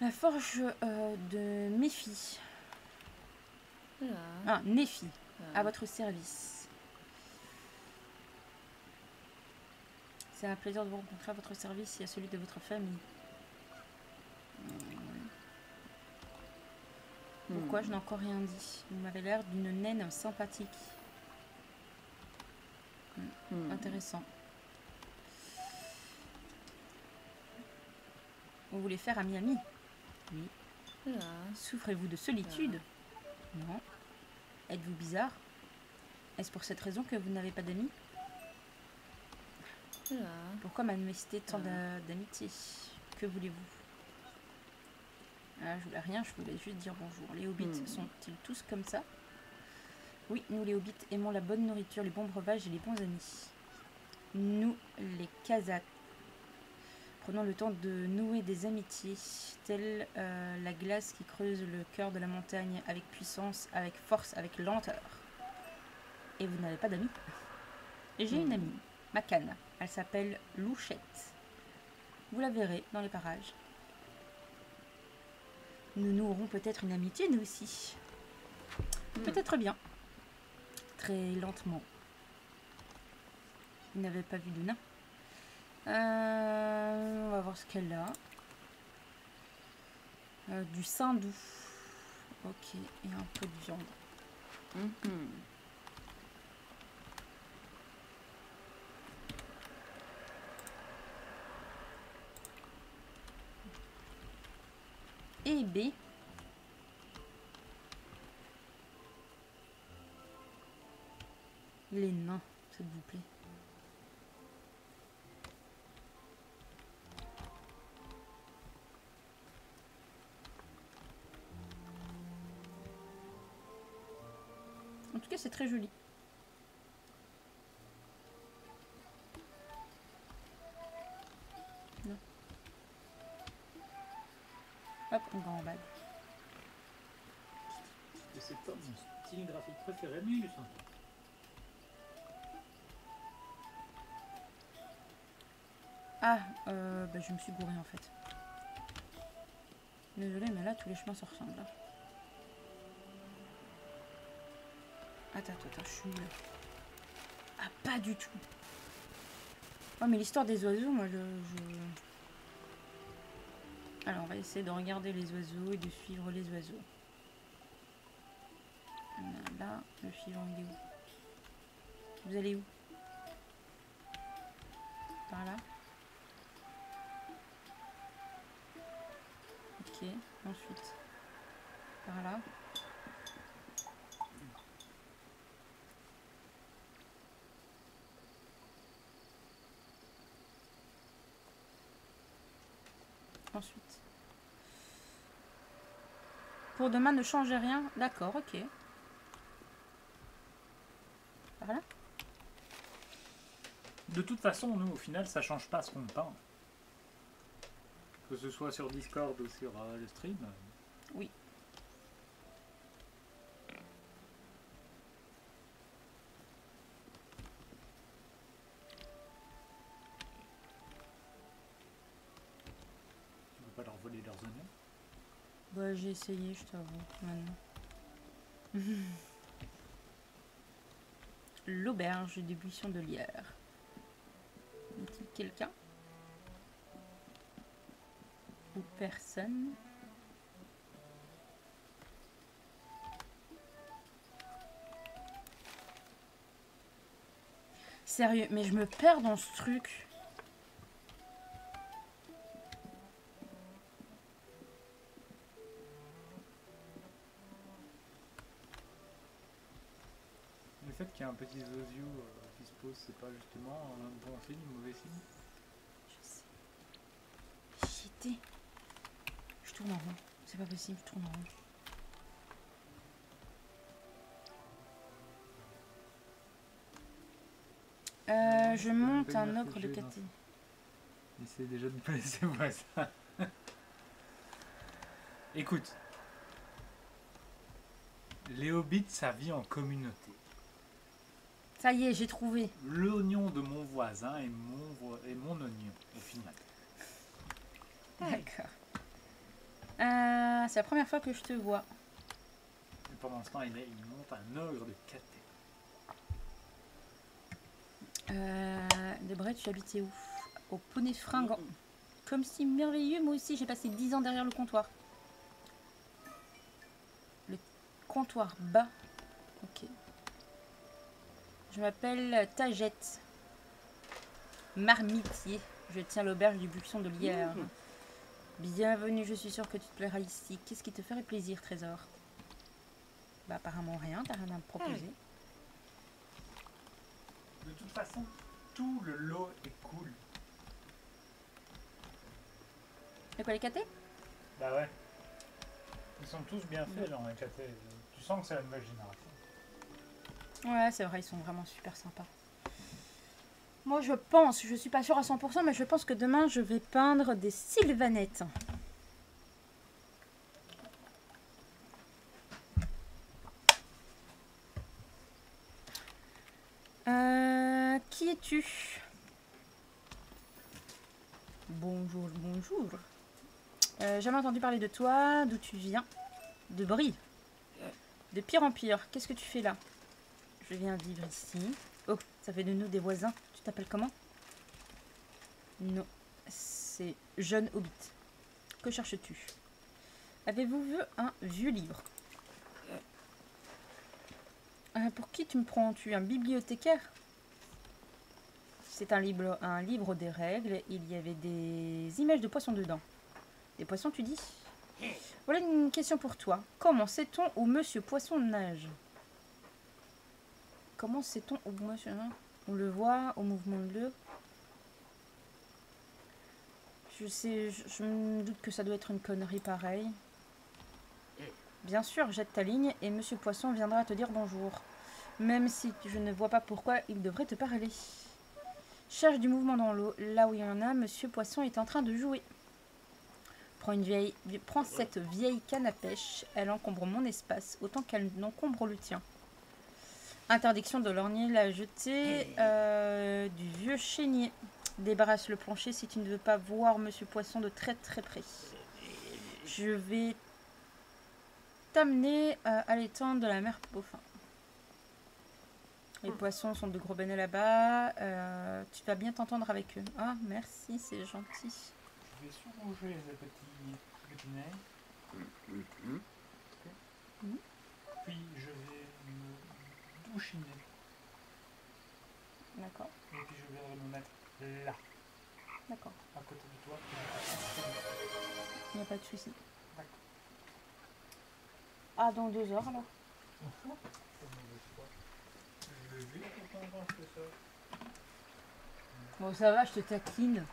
La forge de Méphi. Ah, Néphi. À votre service. C'est un plaisir de vous rencontrer à votre service et à celui de votre famille. Pourquoi je n'ai encore rien dit? Vous m'avez l'air d'une naine sympathique. Intéressant. Vous voulez faire ami-ami? Oui. Souffrez-vous de solitude? Non. Êtes-vous bizarre? Est-ce pour cette raison que vous n'avez pas d'amis? Pourquoi manifester tant d'amitié? Que voulez-vous? Je voulais rien, je voulais juste dire bonjour. Les hobbits sont-ils tous comme ça? Oui, nous les hobbits aimons la bonne nourriture, les bons breuvages et les bons amis. Nous, les Kazakhs, prenons le temps de nouer des amitiés, telle la glace qui creuse le cœur de la montagne avec puissance, avec force, avec lenteur. Et vous n'avez pas d'amis? J'ai une amie, Makan. Elle s'appelle Louchette. Vous la verrez dans les parages. Nous nouerons peut-être une amitié, nous aussi. Peut-être bien. Très lentement. Vous n'avez pas vu de nain. On va voir ce qu'elle a. Du sein doux. Ok, et un peu de viande. Et B. Les nains, s'il vous plaît. En tout cas, c'est très joli. Non. Hop, on va en bas. Et c'est pas mon style graphique préféré, mais il est sympa. Bah, je me suis gourée en fait. Désolée, mais là, tous les chemins se ressemblent. Là. Attends, je suis là. Ah, pas du tout. Oh, mais l'histoire des oiseaux, moi, Alors, on va essayer de regarder les oiseaux et de suivre les oiseaux. Là, le suivant, il est où? Vous allez où? Par là? Ok, ensuite. Par là. Ensuite. Pour demain, ne changez rien. D'accord, ok. Par là? De toute façon, nous, au final, ça change pas ce qu'on peint. Que ce soit sur Discord ou sur le stream. Oui. Tu veux pas leur voler leurs oignons? Bah, j'ai essayé, je t'avoue. Maintenant. L'auberge des buissons de lierre. Y a-t-il quelqu'un? Ou personne? Sérieux, mais je me perds dans ce truc. qu'il y a un petit Zozio qui se pose, c'est pas justement un bon signe ou mauvais signe? Je sais. J'y étais. Je tourne en rond. C'est pas possible, je tourne en rond. Je monte un ogre de KT. Essaye déjà de me laisser voir ça. Écoute, les hobbits, ça vit en communauté. Ça y est, j'ai trouvé. L'oignon de mon voisin est mon oignon, au final. D'accord. C'est la première fois que je te vois. Et pendant ce temps, il monte un ogre de KT. Debray, tu habitais où? Au Poney Fringant. Comme si merveilleux, moi aussi j'ai passé 10 ans derrière le comptoir. Le comptoir bas. Ok. Je m'appelle Tagette. Marmitier. Je tiens l'auberge du buisson de Lierre. Bienvenue, je suis sûre que tu te plairas ici. Qu'est-ce qui te ferait plaisir, trésor? Bah apparemment rien, t'as rien à me proposer. De toute façon, tout le lot est cool. C'est quoi les KT? Bah ouais. Ils sont tous bien faits, genre les KT. Tu sens que c'est la nouvelle génération. Ouais, c'est vrai, ils sont vraiment super sympas. Moi, je pense, je suis pas sûre à 100%, mais je pense que demain, je vais peindre des sylvanettes. Qui es-tu? Bonjour, bonjour. Jamais entendu parler de toi, d'où tu viens? De Brie. De pire en pire, qu'est-ce que tu fais là? Je viens vivre ici. Oh, ça fait de nous des voisins. Tu t'appelles comment? Non, c'est jeune hobbit. Que cherches-tu? Avez-vous vu un vieux livre? Pour qui tu me prends? Tu es un bibliothécaire? C'est un livre des règles. Il y avait des images de poissons dedans. Des poissons, tu dis? Voilà une question pour toi. Comment sait-on où Monsieur Poisson nage? Comment sait-on où Monsieur... On le voit au mouvement de l'eau. Je me doute que ça doit être une connerie pareille. Bien sûr, jette ta ligne et Monsieur Poisson viendra te dire bonjour. Même si je ne vois pas pourquoi il devrait te parler. Cherche du mouvement dans l'eau. Là où il y en a, Monsieur Poisson est en train de jouer. Prends cette vieille canne à pêche. Elle encombre mon espace autant qu'elle n'encombre le tien. Interdiction de lorgner la jetée du vieux chénier. Débarrasse le plancher si tu ne veux pas voir Monsieur Poisson de très très près. Je vais t'amener à l'étang de la mer Beaufin. Les poissons sont de gros bonnets là-bas. Tu vas bien t'entendre avec eux. Ah, merci, c'est gentil. Je vais surmanger les petits épinets. Puis je vais me douchiner. D'accord. Et puis je viendrai me mettre là, D'accord. à côté de toi. Il n'y a pas de souci. D'accord. Ah, dans 2 heures alors. Je vais pourtant quand je fais ça. Bon, ça va, je te taquine.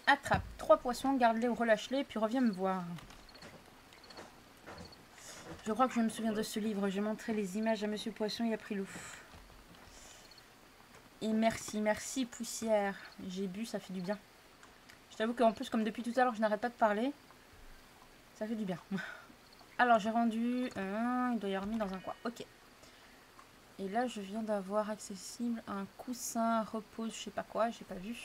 Attrape 3 poissons, garde-les ou relâche-les, puis reviens me voir. Je crois que je me souviens de ce livre. J'ai montré les images à Monsieur Poisson, il a pris l'ouf. Et merci, merci poussière. J'ai bu, ça fait du bien. Je t'avoue qu'en plus, comme depuis tout à l'heure, je n'arrête pas de parler. Ça fait du bien. Alors, j'ai rendu... il doit y avoir mis dans un coin. Ok. Et là, je viens d'avoir accessible un coussin repose, je sais pas quoi, j'ai pas vu.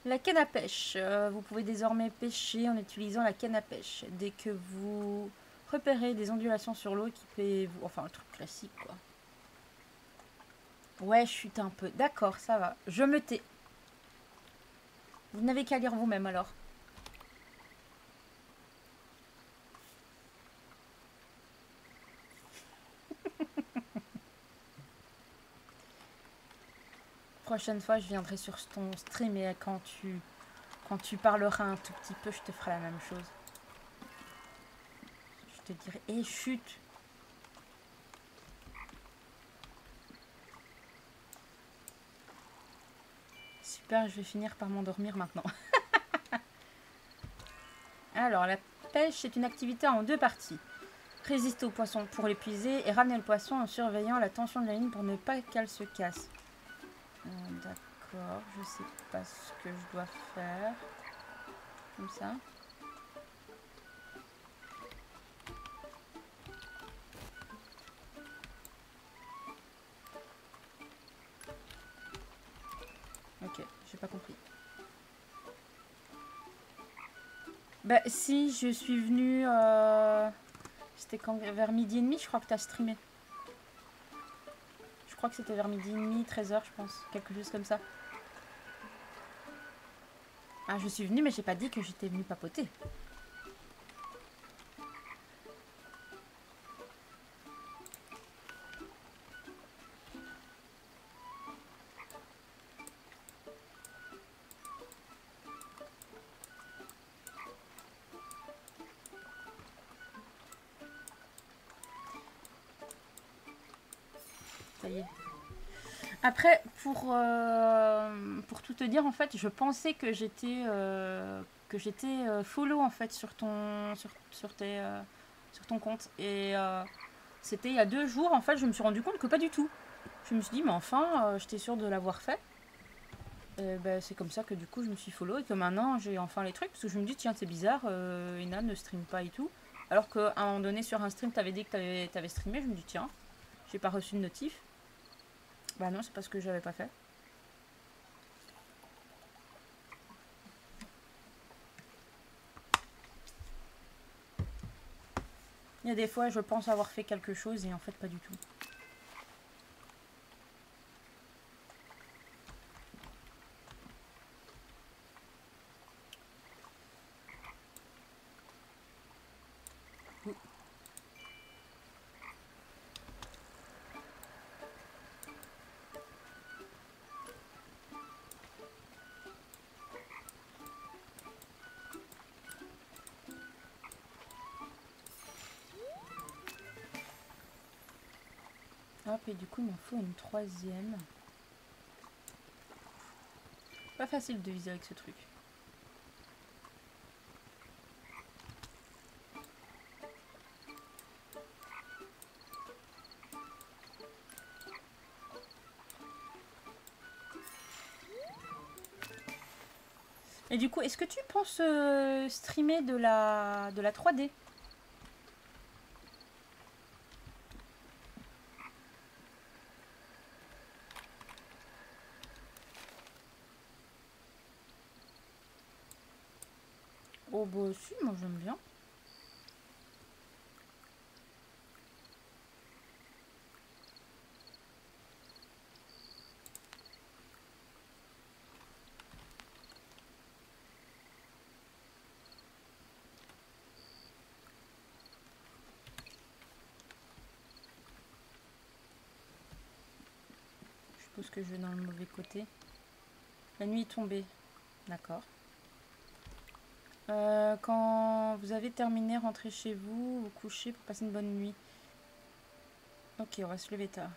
La canne à pêche. Vous pouvez désormais pêcher en utilisant la canne à pêche. Dès que vous repérez des ondulations sur l'eau, équipez-vous... Enfin, un truc classique, quoi. Ouais, chute un peu. D'accord, ça va. Je me tais. Vous n'avez qu'à lire vous-même, alors. Prochaine fois, je viendrai sur ton stream et quand tu Quand tu parleras un tout petit peu, je te ferai la même chose. Je te dirai, hé, chut! Super, je vais finir par m'endormir maintenant. Alors, la pêche est une activité en 2 parties. Résister au poisson pour l'épuiser et ramener le poisson en surveillant la tension de la ligne pour ne pas qu'elle se casse. D'accord, je sais pas ce que je dois faire. Comme ça. Ok, j'ai pas compris. Bah si, je suis venue... C'était quand vers midi et demi, je crois que t'as streamé. Je crois que c'était vers midi et demi, 13h je pense. Quelque chose comme ça. Ah, je suis venue mais j'ai pas dit que j'étais venue papoter. Ça y est. Après, pour tout te dire, en fait, je pensais que j'étais follow en fait sur ton compte. Et c'était il y a 2 jours, en fait, je me suis rendu compte que pas du tout. Je me suis dit, mais enfin, j'étais sûre de l'avoir fait. Et ben, c'est comme ça que du coup, je me suis follow et que maintenant, j'ai enfin les trucs. Parce que je me dis, tiens, c'est bizarre, Ina ne stream pas et tout. Alors qu'à un moment donné, sur un stream, t'avais dit que t'avais streamé. Je me dis, tiens, j'ai pas reçu de notif. Bah non, c'est parce que j'avais pas fait. Il y a des fois, je pense avoir fait quelque chose et en fait, pas du tout. Hop, et du coup, il m'en faut une 3e. Pas facile de viser avec ce truc. Et du coup, est-ce que tu penses streamer de la 3D? Oh bah si, moi j'aime bien. Je suppose que je vais dans le mauvais côté. La nuit est tombée. D'accord. Quand vous avez terminé, rentrez chez vous, vous couchez pour passer une bonne nuit. Ok, on va se lever tard.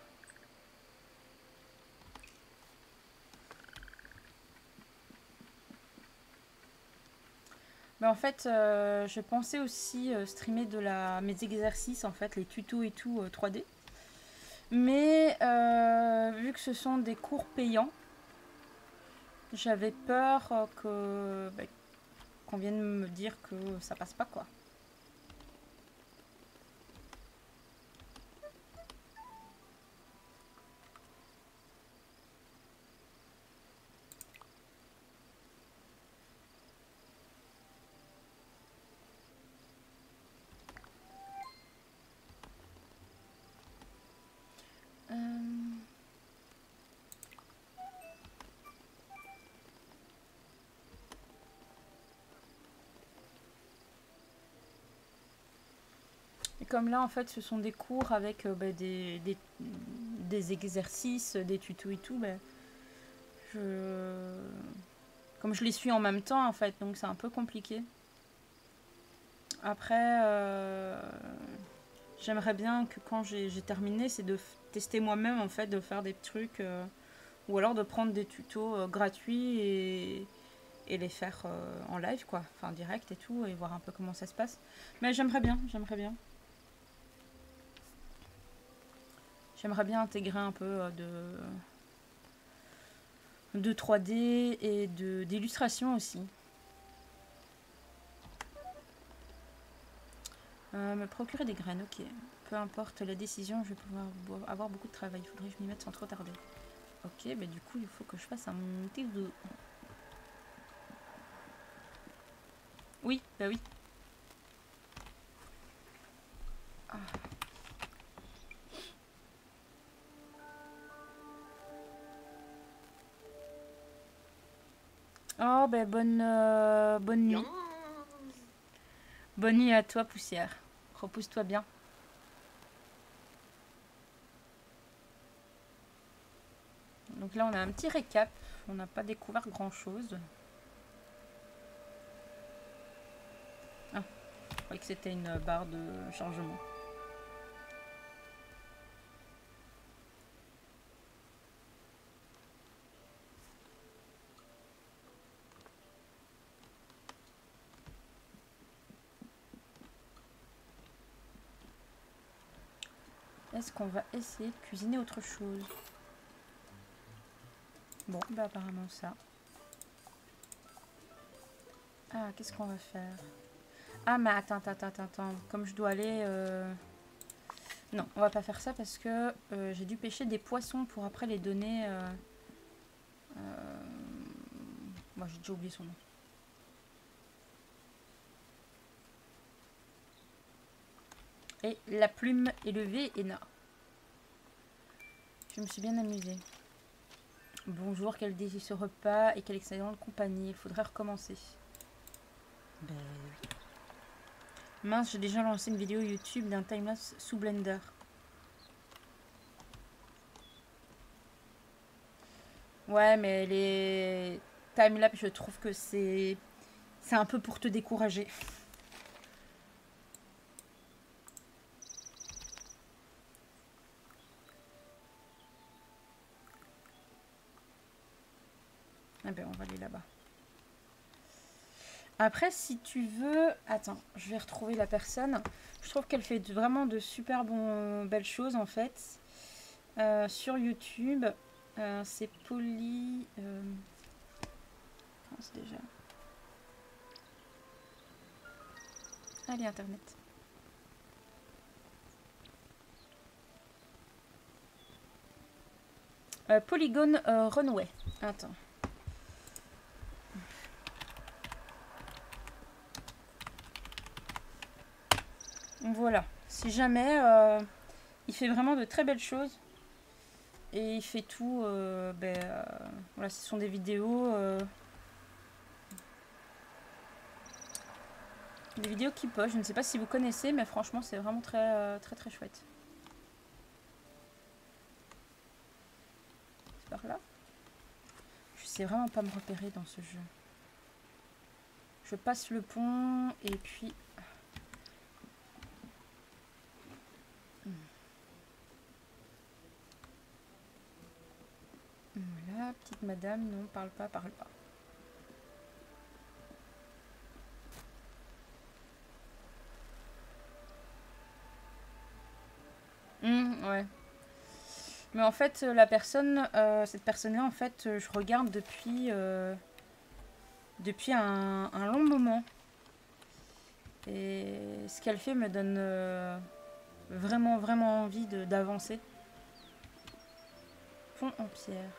Mais en fait, je pensais aussi streamer mes exercices, en fait, les tutos et tout 3D. Mais vu que ce sont des cours payants, j'avais peur qu'on vienne me dire que ça passe pas, quoi. Et comme là, en fait, ce sont des cours avec des exercices, des tutos et tout, je Comme je les suis en même temps en fait, donc c'est un peu compliqué. Après, j'aimerais bien que quand j'ai terminé, c'est de tester moi-même en fait, de faire des trucs, ou alors de prendre des tutos gratuits et les faire en live quoi, enfin direct et tout, et voir un peu comment ça se passe. Mais j'aimerais bien, j'aimerais bien. J'aimerais bien intégrer un peu de 3D et d'illustration aussi. Me procurer des graines, ok. Peu importe la décision, je vais pouvoir avoir beaucoup de travail. Il faudrait que je m'y mette sans trop tarder. Ok, bah du coup, il faut que je fasse un petit de... Oui, bah oui. Ah. Oh, bah bonne nuit. Bonne nuit à toi, poussière. Repousse-toi bien. Donc là, on a un petit récap. On n'a pas découvert grand-chose. Ah, je croyais que c'était une barre de chargement. Est-ce qu'on va essayer de cuisiner autre chose? Bon, bah apparemment ça. Ah, qu'est-ce qu'on va faire? Ah, mais attends. Comme je dois aller... Non, on va pas faire ça parce que j'ai dû pêcher des poissons pour après les donner... Moi, j'ai déjà oublié son nom. Et la plume élevée, Ena. Je me suis bien amusée. Bonjour, quel défi ce repas et quelle excellente compagnie. Il faudrait recommencer. Ben oui. Mince, j'ai déjà lancé une vidéo YouTube d'un timelapse sous Blender. Ouais, mais les timelapse, je trouve que c'est un peu pour te décourager. Ah ben, on va aller là-bas. Après, si tu veux... Attends, je vais retrouver la personne. Je trouve qu'elle fait vraiment de super belles choses, en fait. Sur YouTube, c'est Polly... Comment c'est déjà? Allez, Internet. Polygone Runway. Attends. Voilà. Si jamais, il fait vraiment de très belles choses. Et il fait tout. Voilà, ce sont des vidéos. Des vidéos qui posent. Je ne sais pas si vous connaissez, mais franchement, c'est vraiment très chouette. C'est par là. Je sais vraiment pas me repérer dans ce jeu. Je passe le pont et puis... Voilà, petite madame, non, parle pas. Ouais. Mais en fait, la personne, cette personne-là, en fait, je regarde depuis un long moment. Et ce qu'elle fait me donne vraiment envie d'avancer. Pont en pierre.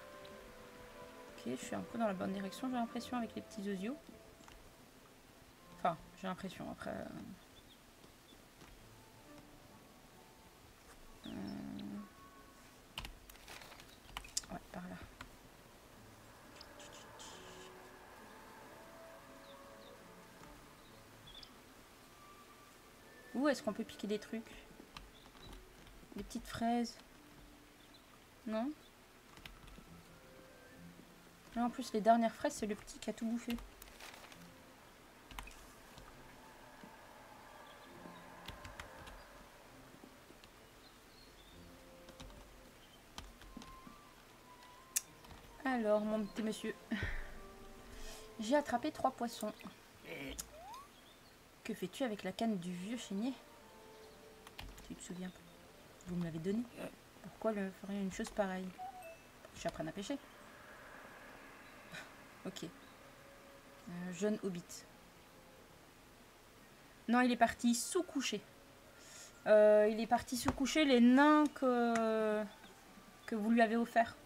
Ok, je suis un peu dans la bonne direction, j'ai l'impression, avec les petits osios. Enfin, j'ai l'impression, après... Ouais, par là. Où est-ce qu'on peut piquer des trucs? Des petites fraises? Non? Là, en plus, les dernières fraises, c'est le petit qui a tout bouffé. Alors, mon petit monsieur. J'ai attrapé 3 poissons. Que fais-tu avec la canne du vieux chénier? Tu te souviens pas? Vous me l'avez donné. Pourquoi le feriez une chose pareille? Pour que j'apprenne à pêcher. Ok. Jeune hobbit. Non, il est parti sous-coucher. Il est parti sous-coucher les nains que vous lui avez offerts.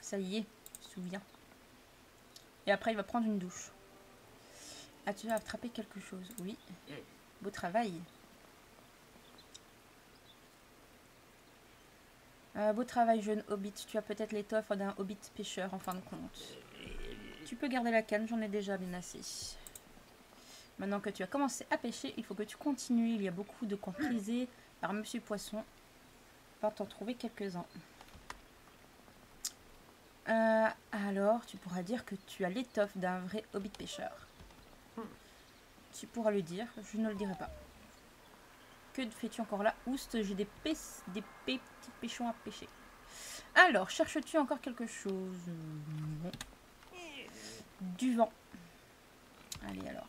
Ça y est, je me souviens. Et après, il va prendre une douche. As-tu attrapé quelque chose? Oui. Beau travail. Beau travail, jeune hobbit. Tu as peut-être l'étoffe d'un hobbit pêcheur, en fin de compte. Tu peux garder la canne, j'en ai déjà bien assez. Maintenant que tu as commencé à pêcher, il faut que tu continues. Il y a beaucoup de coins prisés par Monsieur Poisson. Va t'en trouver quelques-uns. Alors, tu pourras dire que tu as l'étoffe d'un vrai hobbit pêcheur. Tu pourras le dire, je ne le dirai pas. Que fais-tu encore là? Oust, j'ai des petits pêchons à pêcher. Alors, cherches-tu encore quelque chose? Non. Du vent. Allez alors.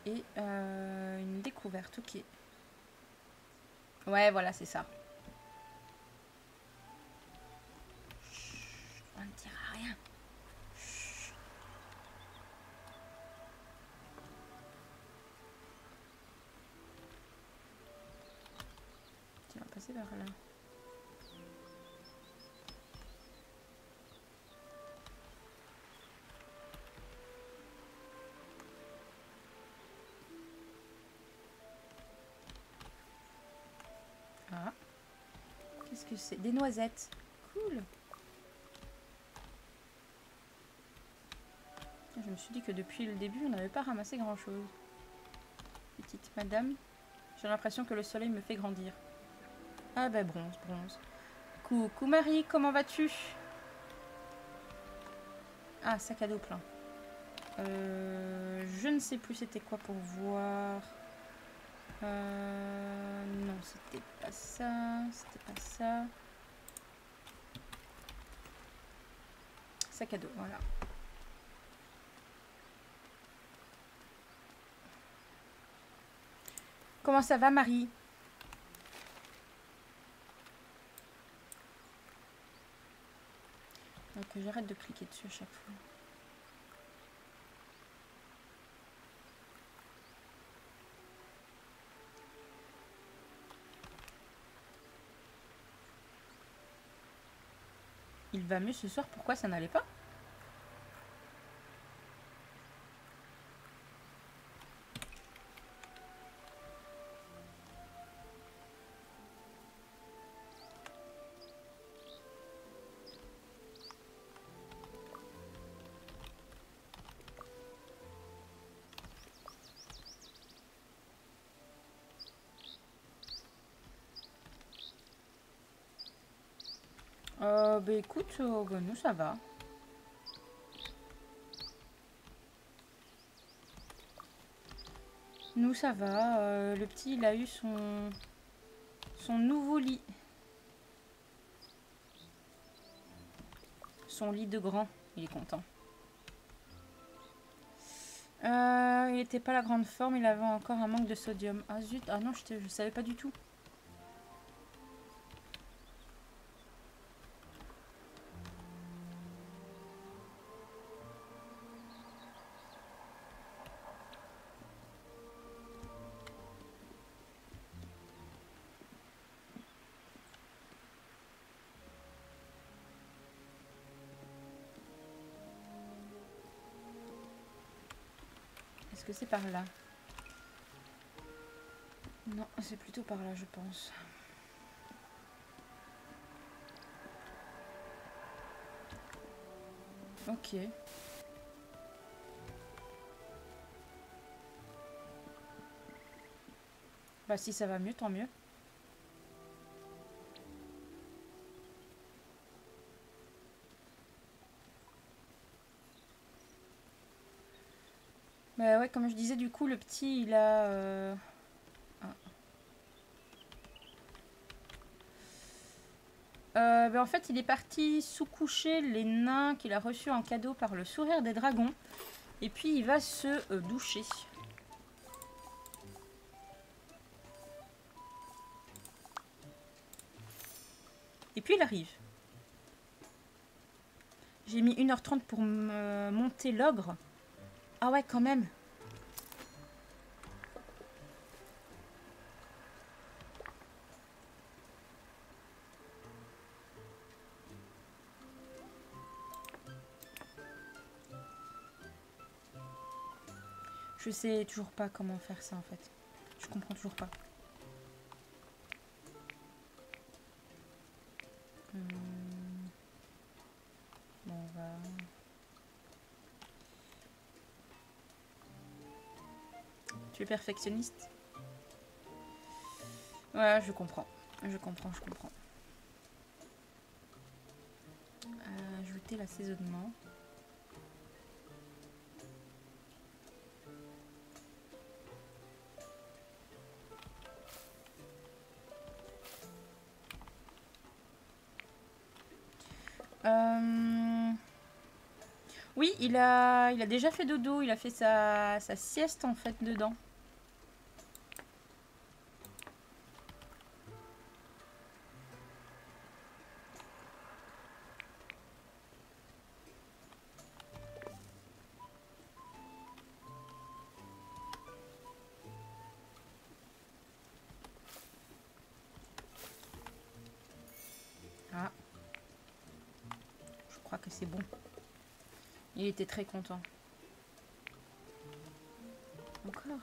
Et une découverte, ok. Ouais, voilà, c'est ça. Chut, on ne dira rien. Chut. Tu vas passer par là. Ah. Qu'est-ce que c'est? Des noisettes. Cool. Je me suis dit que depuis le début, on n'avait pas ramassé grand-chose. Petite madame. J'ai l'impression que le soleil me fait grandir. Ah bah bronze, bronze. Coucou Marie, comment vas-tu? Ah, sac à dos plein. Je ne sais plus c'était quoi pour voir. Non, c'était pas ça. C'était pas ça. Sac à dos, voilà. Comment ça va, Marie? Donc j'arrête de cliquer dessus à chaque fois. Il va mieux ce soir, pourquoi ça n'allait pas? Bah écoute, bah, nous ça va. Nous ça va. Le petit il a eu son nouveau lit. Son lit de grand. Il est content. Il n'était pas la grande forme, il avait encore un manque de sodium. Ah zut, ah non, je savais pas du tout. Est-ce que c'est par là? Non, c'est plutôt par là, je pense. Ok. Bah si ça va mieux, tant mieux. Bah ouais, comme je disais, du coup, le petit, il a... bah en fait, il est parti sous-coucher les nains qu'il a reçus en cadeau par le sourire des dragons. Et puis, il va se doucher. Et puis, il arrive. J'ai mis 1h30 pour monter l'ogre. Ah ouais, quand même. Je sais toujours pas comment faire ça en fait. Je comprends toujours pas. Bon, on va... Tu es perfectionniste? Ouais, je comprends. Je comprends. Ajouter l'assaisonnement. Oui, il a déjà fait dodo, il a fait sa sieste en fait dedans. Ah, je crois que c'est bon. Il était très content. Encore.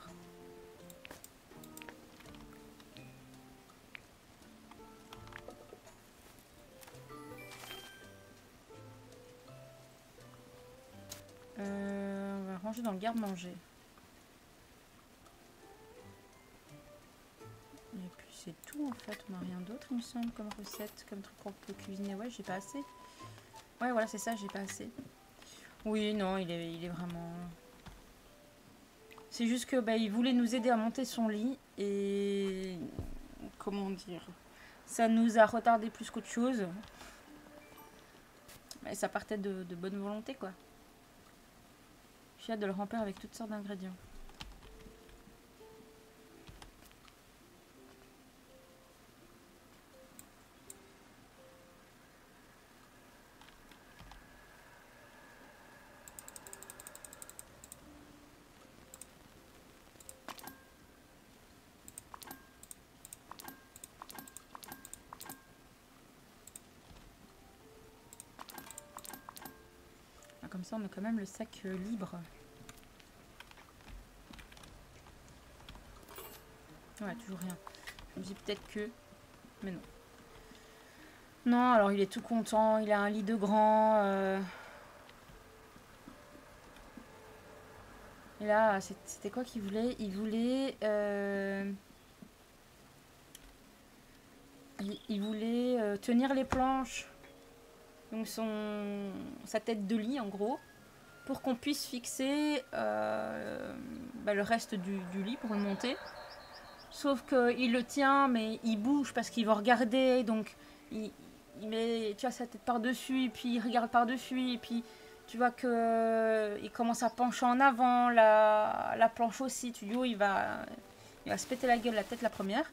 On va ranger dans le garde-manger. Et puis c'est tout en fait, on n'a rien d'autre il me semble comme recette, comme truc qu'on peut cuisiner. Ouais, j'ai pas assez. Ouais, voilà, c'est ça, j'ai pas assez. Oui, non, il est vraiment... C'est juste que bah, il voulait nous aider à monter son lit et... Comment dire? Ça nous a retardé plus qu'autre chose. Mais ça partait de bonne volonté, quoi. J'ai hâte de le remplir avec toutes sortes d'ingrédients. Comme ça, on a quand même le sac libre. Ouais, toujours rien. Je me dis peut-être que... Mais non. Non, alors il est tout content. Il a un lit de grand. Et là, c'était quoi qu'il voulait? Il voulait... Il voulait tenir les planches. Donc sa tête de lit, en gros. Pour qu'on puisse fixer le reste du lit pour le monter. Sauf qu'il le tient, mais il bouge parce qu'il va regarder. Donc, il met tu vois, sa tête par-dessus, et puis il regarde par-dessus, et puis tu vois qu'il commence à pencher en avant, la planche aussi. Tu dis, oh, il va se péter la gueule, la tête la première.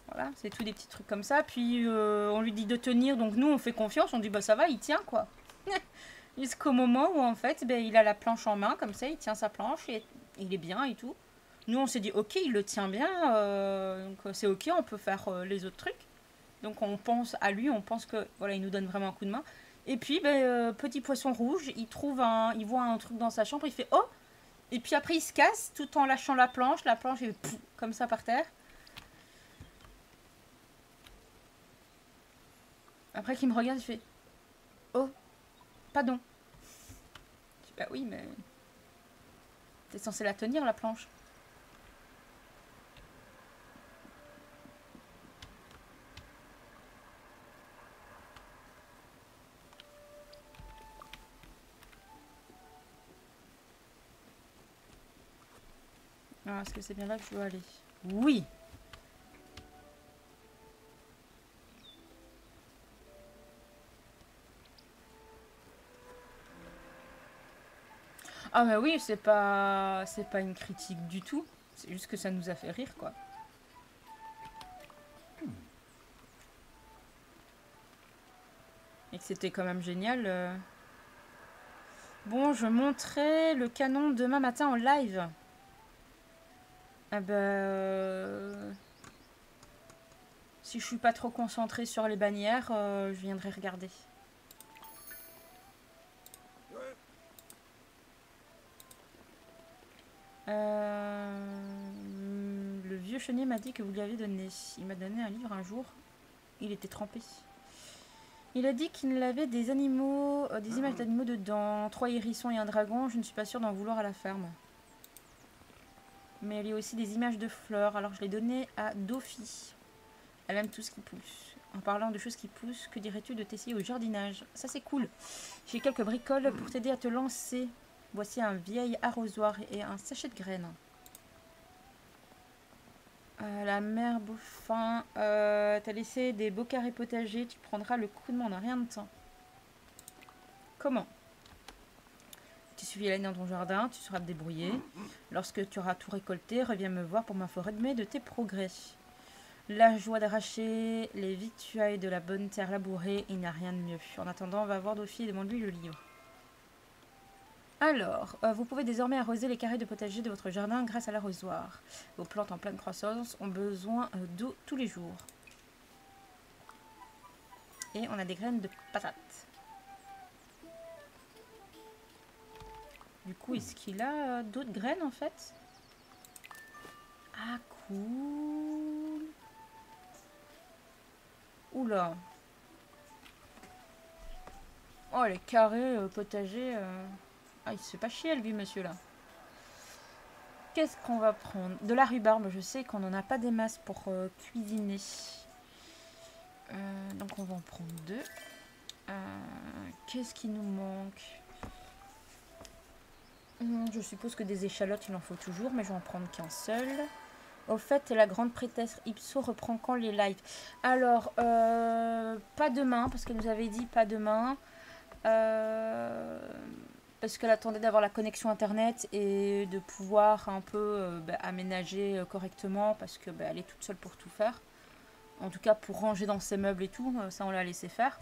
Voilà, c'est tout des petits trucs comme ça. Puis, on lui dit de tenir, donc nous, on fait confiance. On dit, bah ça va, il tient, quoi. Jusqu'au moment où, en fait, ben, il a la planche en main, comme ça, il tient sa planche, et il est bien et tout. Nous, on s'est dit, ok, il le tient bien, donc c'est ok, on peut faire les autres trucs. Donc, on pense à lui, on pense que voilà, il nous donne vraiment un coup de main. Et puis, petit poisson rouge, il voit un truc dans sa chambre, il fait oh. Et puis après, il se casse tout en lâchant la planche est comme ça par terre. Après qu'il me regarde, il fait oh, pardon. Je dis bah oui, mais T'es censé la tenir, la planche. Ah, est-ce que c'est bien là que je dois aller? Oui! Ah mais oui, c'est pas une critique du tout. C'est juste que ça nous a fait rire, quoi. Et que c'était quand même génial. Bon, je monterai le canon demain matin en live. Ah bah... Si je suis pas trop concentrée sur les bannières, je viendrai regarder. Le vieux chenille m'a dit que vous lui avez donné. Il m'a donné un livre un jour. Il était trempé. Il a dit qu'il avait des animaux, des images d'animaux dedans. 3 hérissons et un dragon. Je ne suis pas sûre d'en vouloir à la ferme. Mais il y a aussi des images de fleurs. Alors je l'ai donné à Dophie. Elle aime tout ce qui pousse. En parlant de choses qui poussent, que dirais-tu de t'essayer au jardinage? Ça c'est cool. J'ai quelques bricoles pour t'aider à te lancer. Voici un vieil arrosoir et un sachet de graines. La mère Bouffin. T'as laissé des beaux carrés potagers. Tu prendras le coup de main en rien de temps. Comment? Tu suffis d'aller dans ton jardin, tu sauras te débrouiller. Lorsque tu auras tout récolté, reviens me voir pour m'informer de tes progrès. La joie d'arracher les victuailles de la bonne terre labourée, il n'y a rien de mieux. En attendant, on va voir Dophie et demande-lui le livre. Alors, vous pouvez désormais arroser les carrés de potager de votre jardin grâce à l'arrosoir. Vos plantes en pleine croissance ont besoin d'eau tous les jours. Et on a des graines de patates. Du coup, est-ce qu'il a d'autres graines en fait? Ah, cool. Oula. Oh, les carrés potagers. Ah, il se fait pas chier, lui, monsieur, là. Qu'est-ce qu'on va prendre? De la rhubarbe, je sais qu'on n'en a pas des masses pour cuisiner. Donc, on va en prendre 2. Qu'est-ce qui nous manque? Je suppose que des échalotes, il en faut toujours, mais je vais en prendre qu'un seul. Au fait, la grande prêtresse Ipso reprend quand les lives? Alors, pas demain, parce qu'elle nous avait dit pas demain. Parce qu'elle attendait d'avoir la connexion internet et de pouvoir un peu aménager correctement, parce que elle est toute seule pour tout faire. En tout cas, pour ranger dans ses meubles et tout, ça on l'a laissé faire.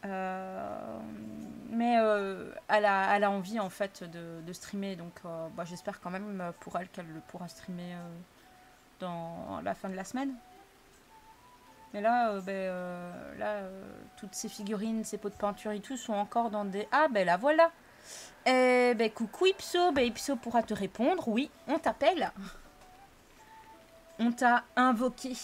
Mais elle a envie en fait de streamer, donc j'espère quand même pour elle qu'elle pourra streamer dans la fin de la semaine. Mais là, toutes ces figurines, ces pots de peinture et tout sont encore dans des... Ah, ben la voilà. Coucou Ipso. Ipso pourra te répondre. Oui, on t'appelle. On t'a invoqué.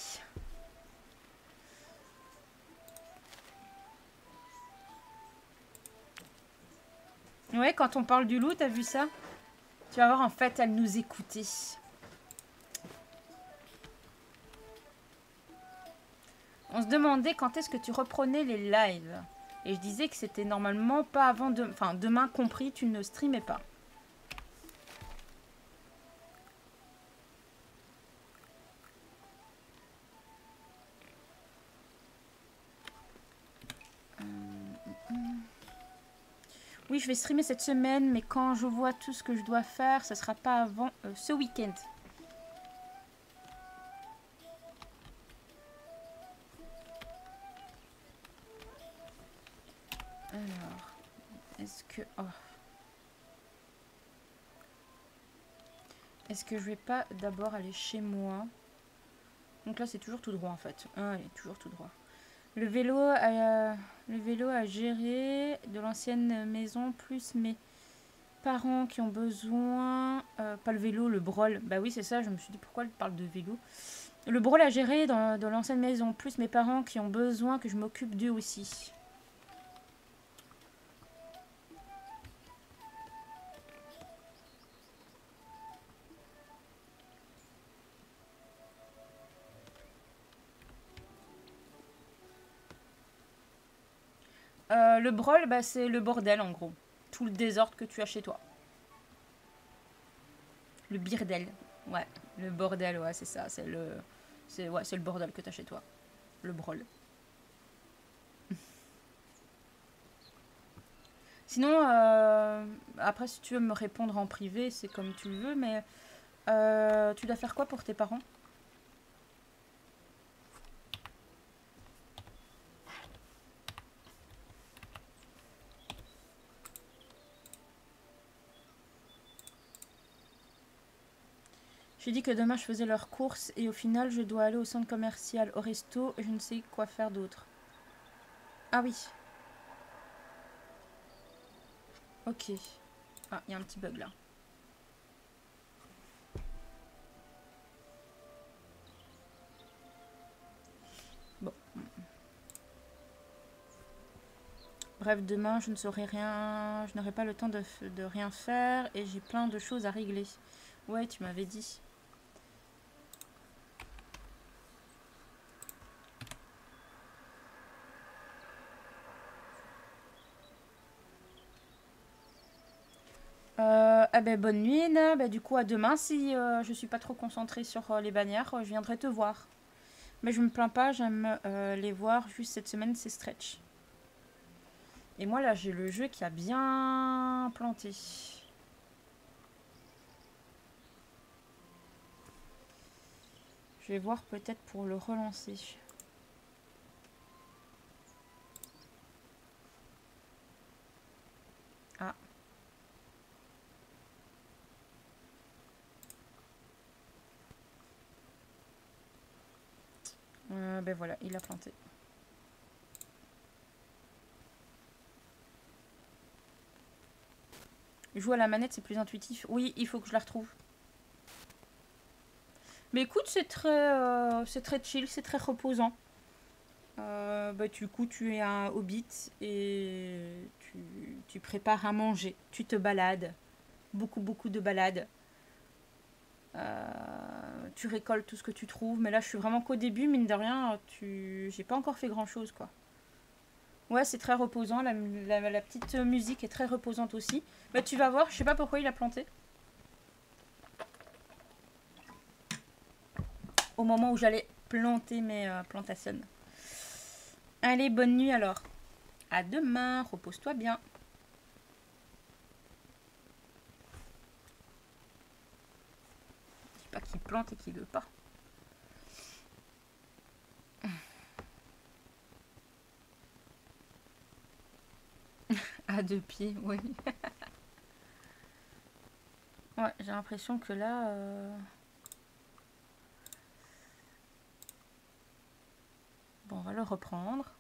Ouais, quand on parle du loup, t'as vu ça? Tu vas voir, en fait, elle nous écoutait. On se demandait quand est-ce que tu reprenais les lives. Et je disais que c'était normalement pas avant demain. Enfin, demain compris, tu ne streamais pas. Oui, je vais streamer cette semaine, mais quand je vois tout ce que je dois faire, ça sera pas avant ce week-end. Alors, est-ce que... Oh. Est-ce que je vais pas d'abord aller chez moi? Donc là, c'est toujours tout droit en fait. Ah, il est toujours tout droit. Le vélo à gérer de l'ancienne maison, plus mes parents qui ont besoin... pas le vélo, le brol. Bah oui, c'est ça, je me suis dit pourquoi elle parle de vélo. Le brol à gérer dans l'ancienne maison, plus mes parents qui ont besoin que je m'occupe d'eux aussi. Le brol, bah, c'est le bordel en gros. Tout le désordre que tu as chez toi. Le birdel. Ouais, le bordel, ouais, c'est ça. C'est le bordel que tu as chez toi. Le brol. Sinon, après, si tu veux me répondre en privé, c'est comme tu veux, mais tu dois faire quoi pour tes parents? J'ai dit que demain je faisais leurs courses et au final je dois aller au centre commercial, au resto et je ne sais quoi faire d'autre. Ah oui. Ok. Ah, il y a un petit bug là. Bon. Bref, demain je ne saurai rien, je n'aurai pas le temps de rien faire et j'ai plein de choses à régler. Ouais, tu m'avais dit. Ah ben, bonne nuit, Ina. Ben, du coup, à demain, si je suis pas trop concentrée sur les bannières, je viendrai te voir. Mais je me plains pas, j'aime les voir. Juste cette semaine, c'est stretch. Et moi, là, j'ai le jeu qui a bien planté. Je vais voir peut-être pour le relancer. Ah. Ben voilà, il a planté. Jouer à la manette, c'est plus intuitif. Oui, il faut que je la retrouve. Mais écoute, c'est très chill, c'est très reposant. Bah, du coup, tu es un hobbit et tu prépares à manger. Tu te balades. Beaucoup de balades. Tu récoltes tout ce que tu trouves. Mais là, je suis vraiment qu'au début, mine de rien. J'ai pas encore fait grand chose, quoi. Ouais, c'est très reposant. La petite musique est très reposante aussi. Bah, tu vas voir, je sais pas pourquoi il a planté. Au moment où j'allais planter mes plantations. Allez, bonne nuit alors. À demain, repose-toi bien. Je sais pas qui plante et qui veut pas. À deux pieds, oui. Ouais, j'ai l'impression que là... Bon, on va le reprendre.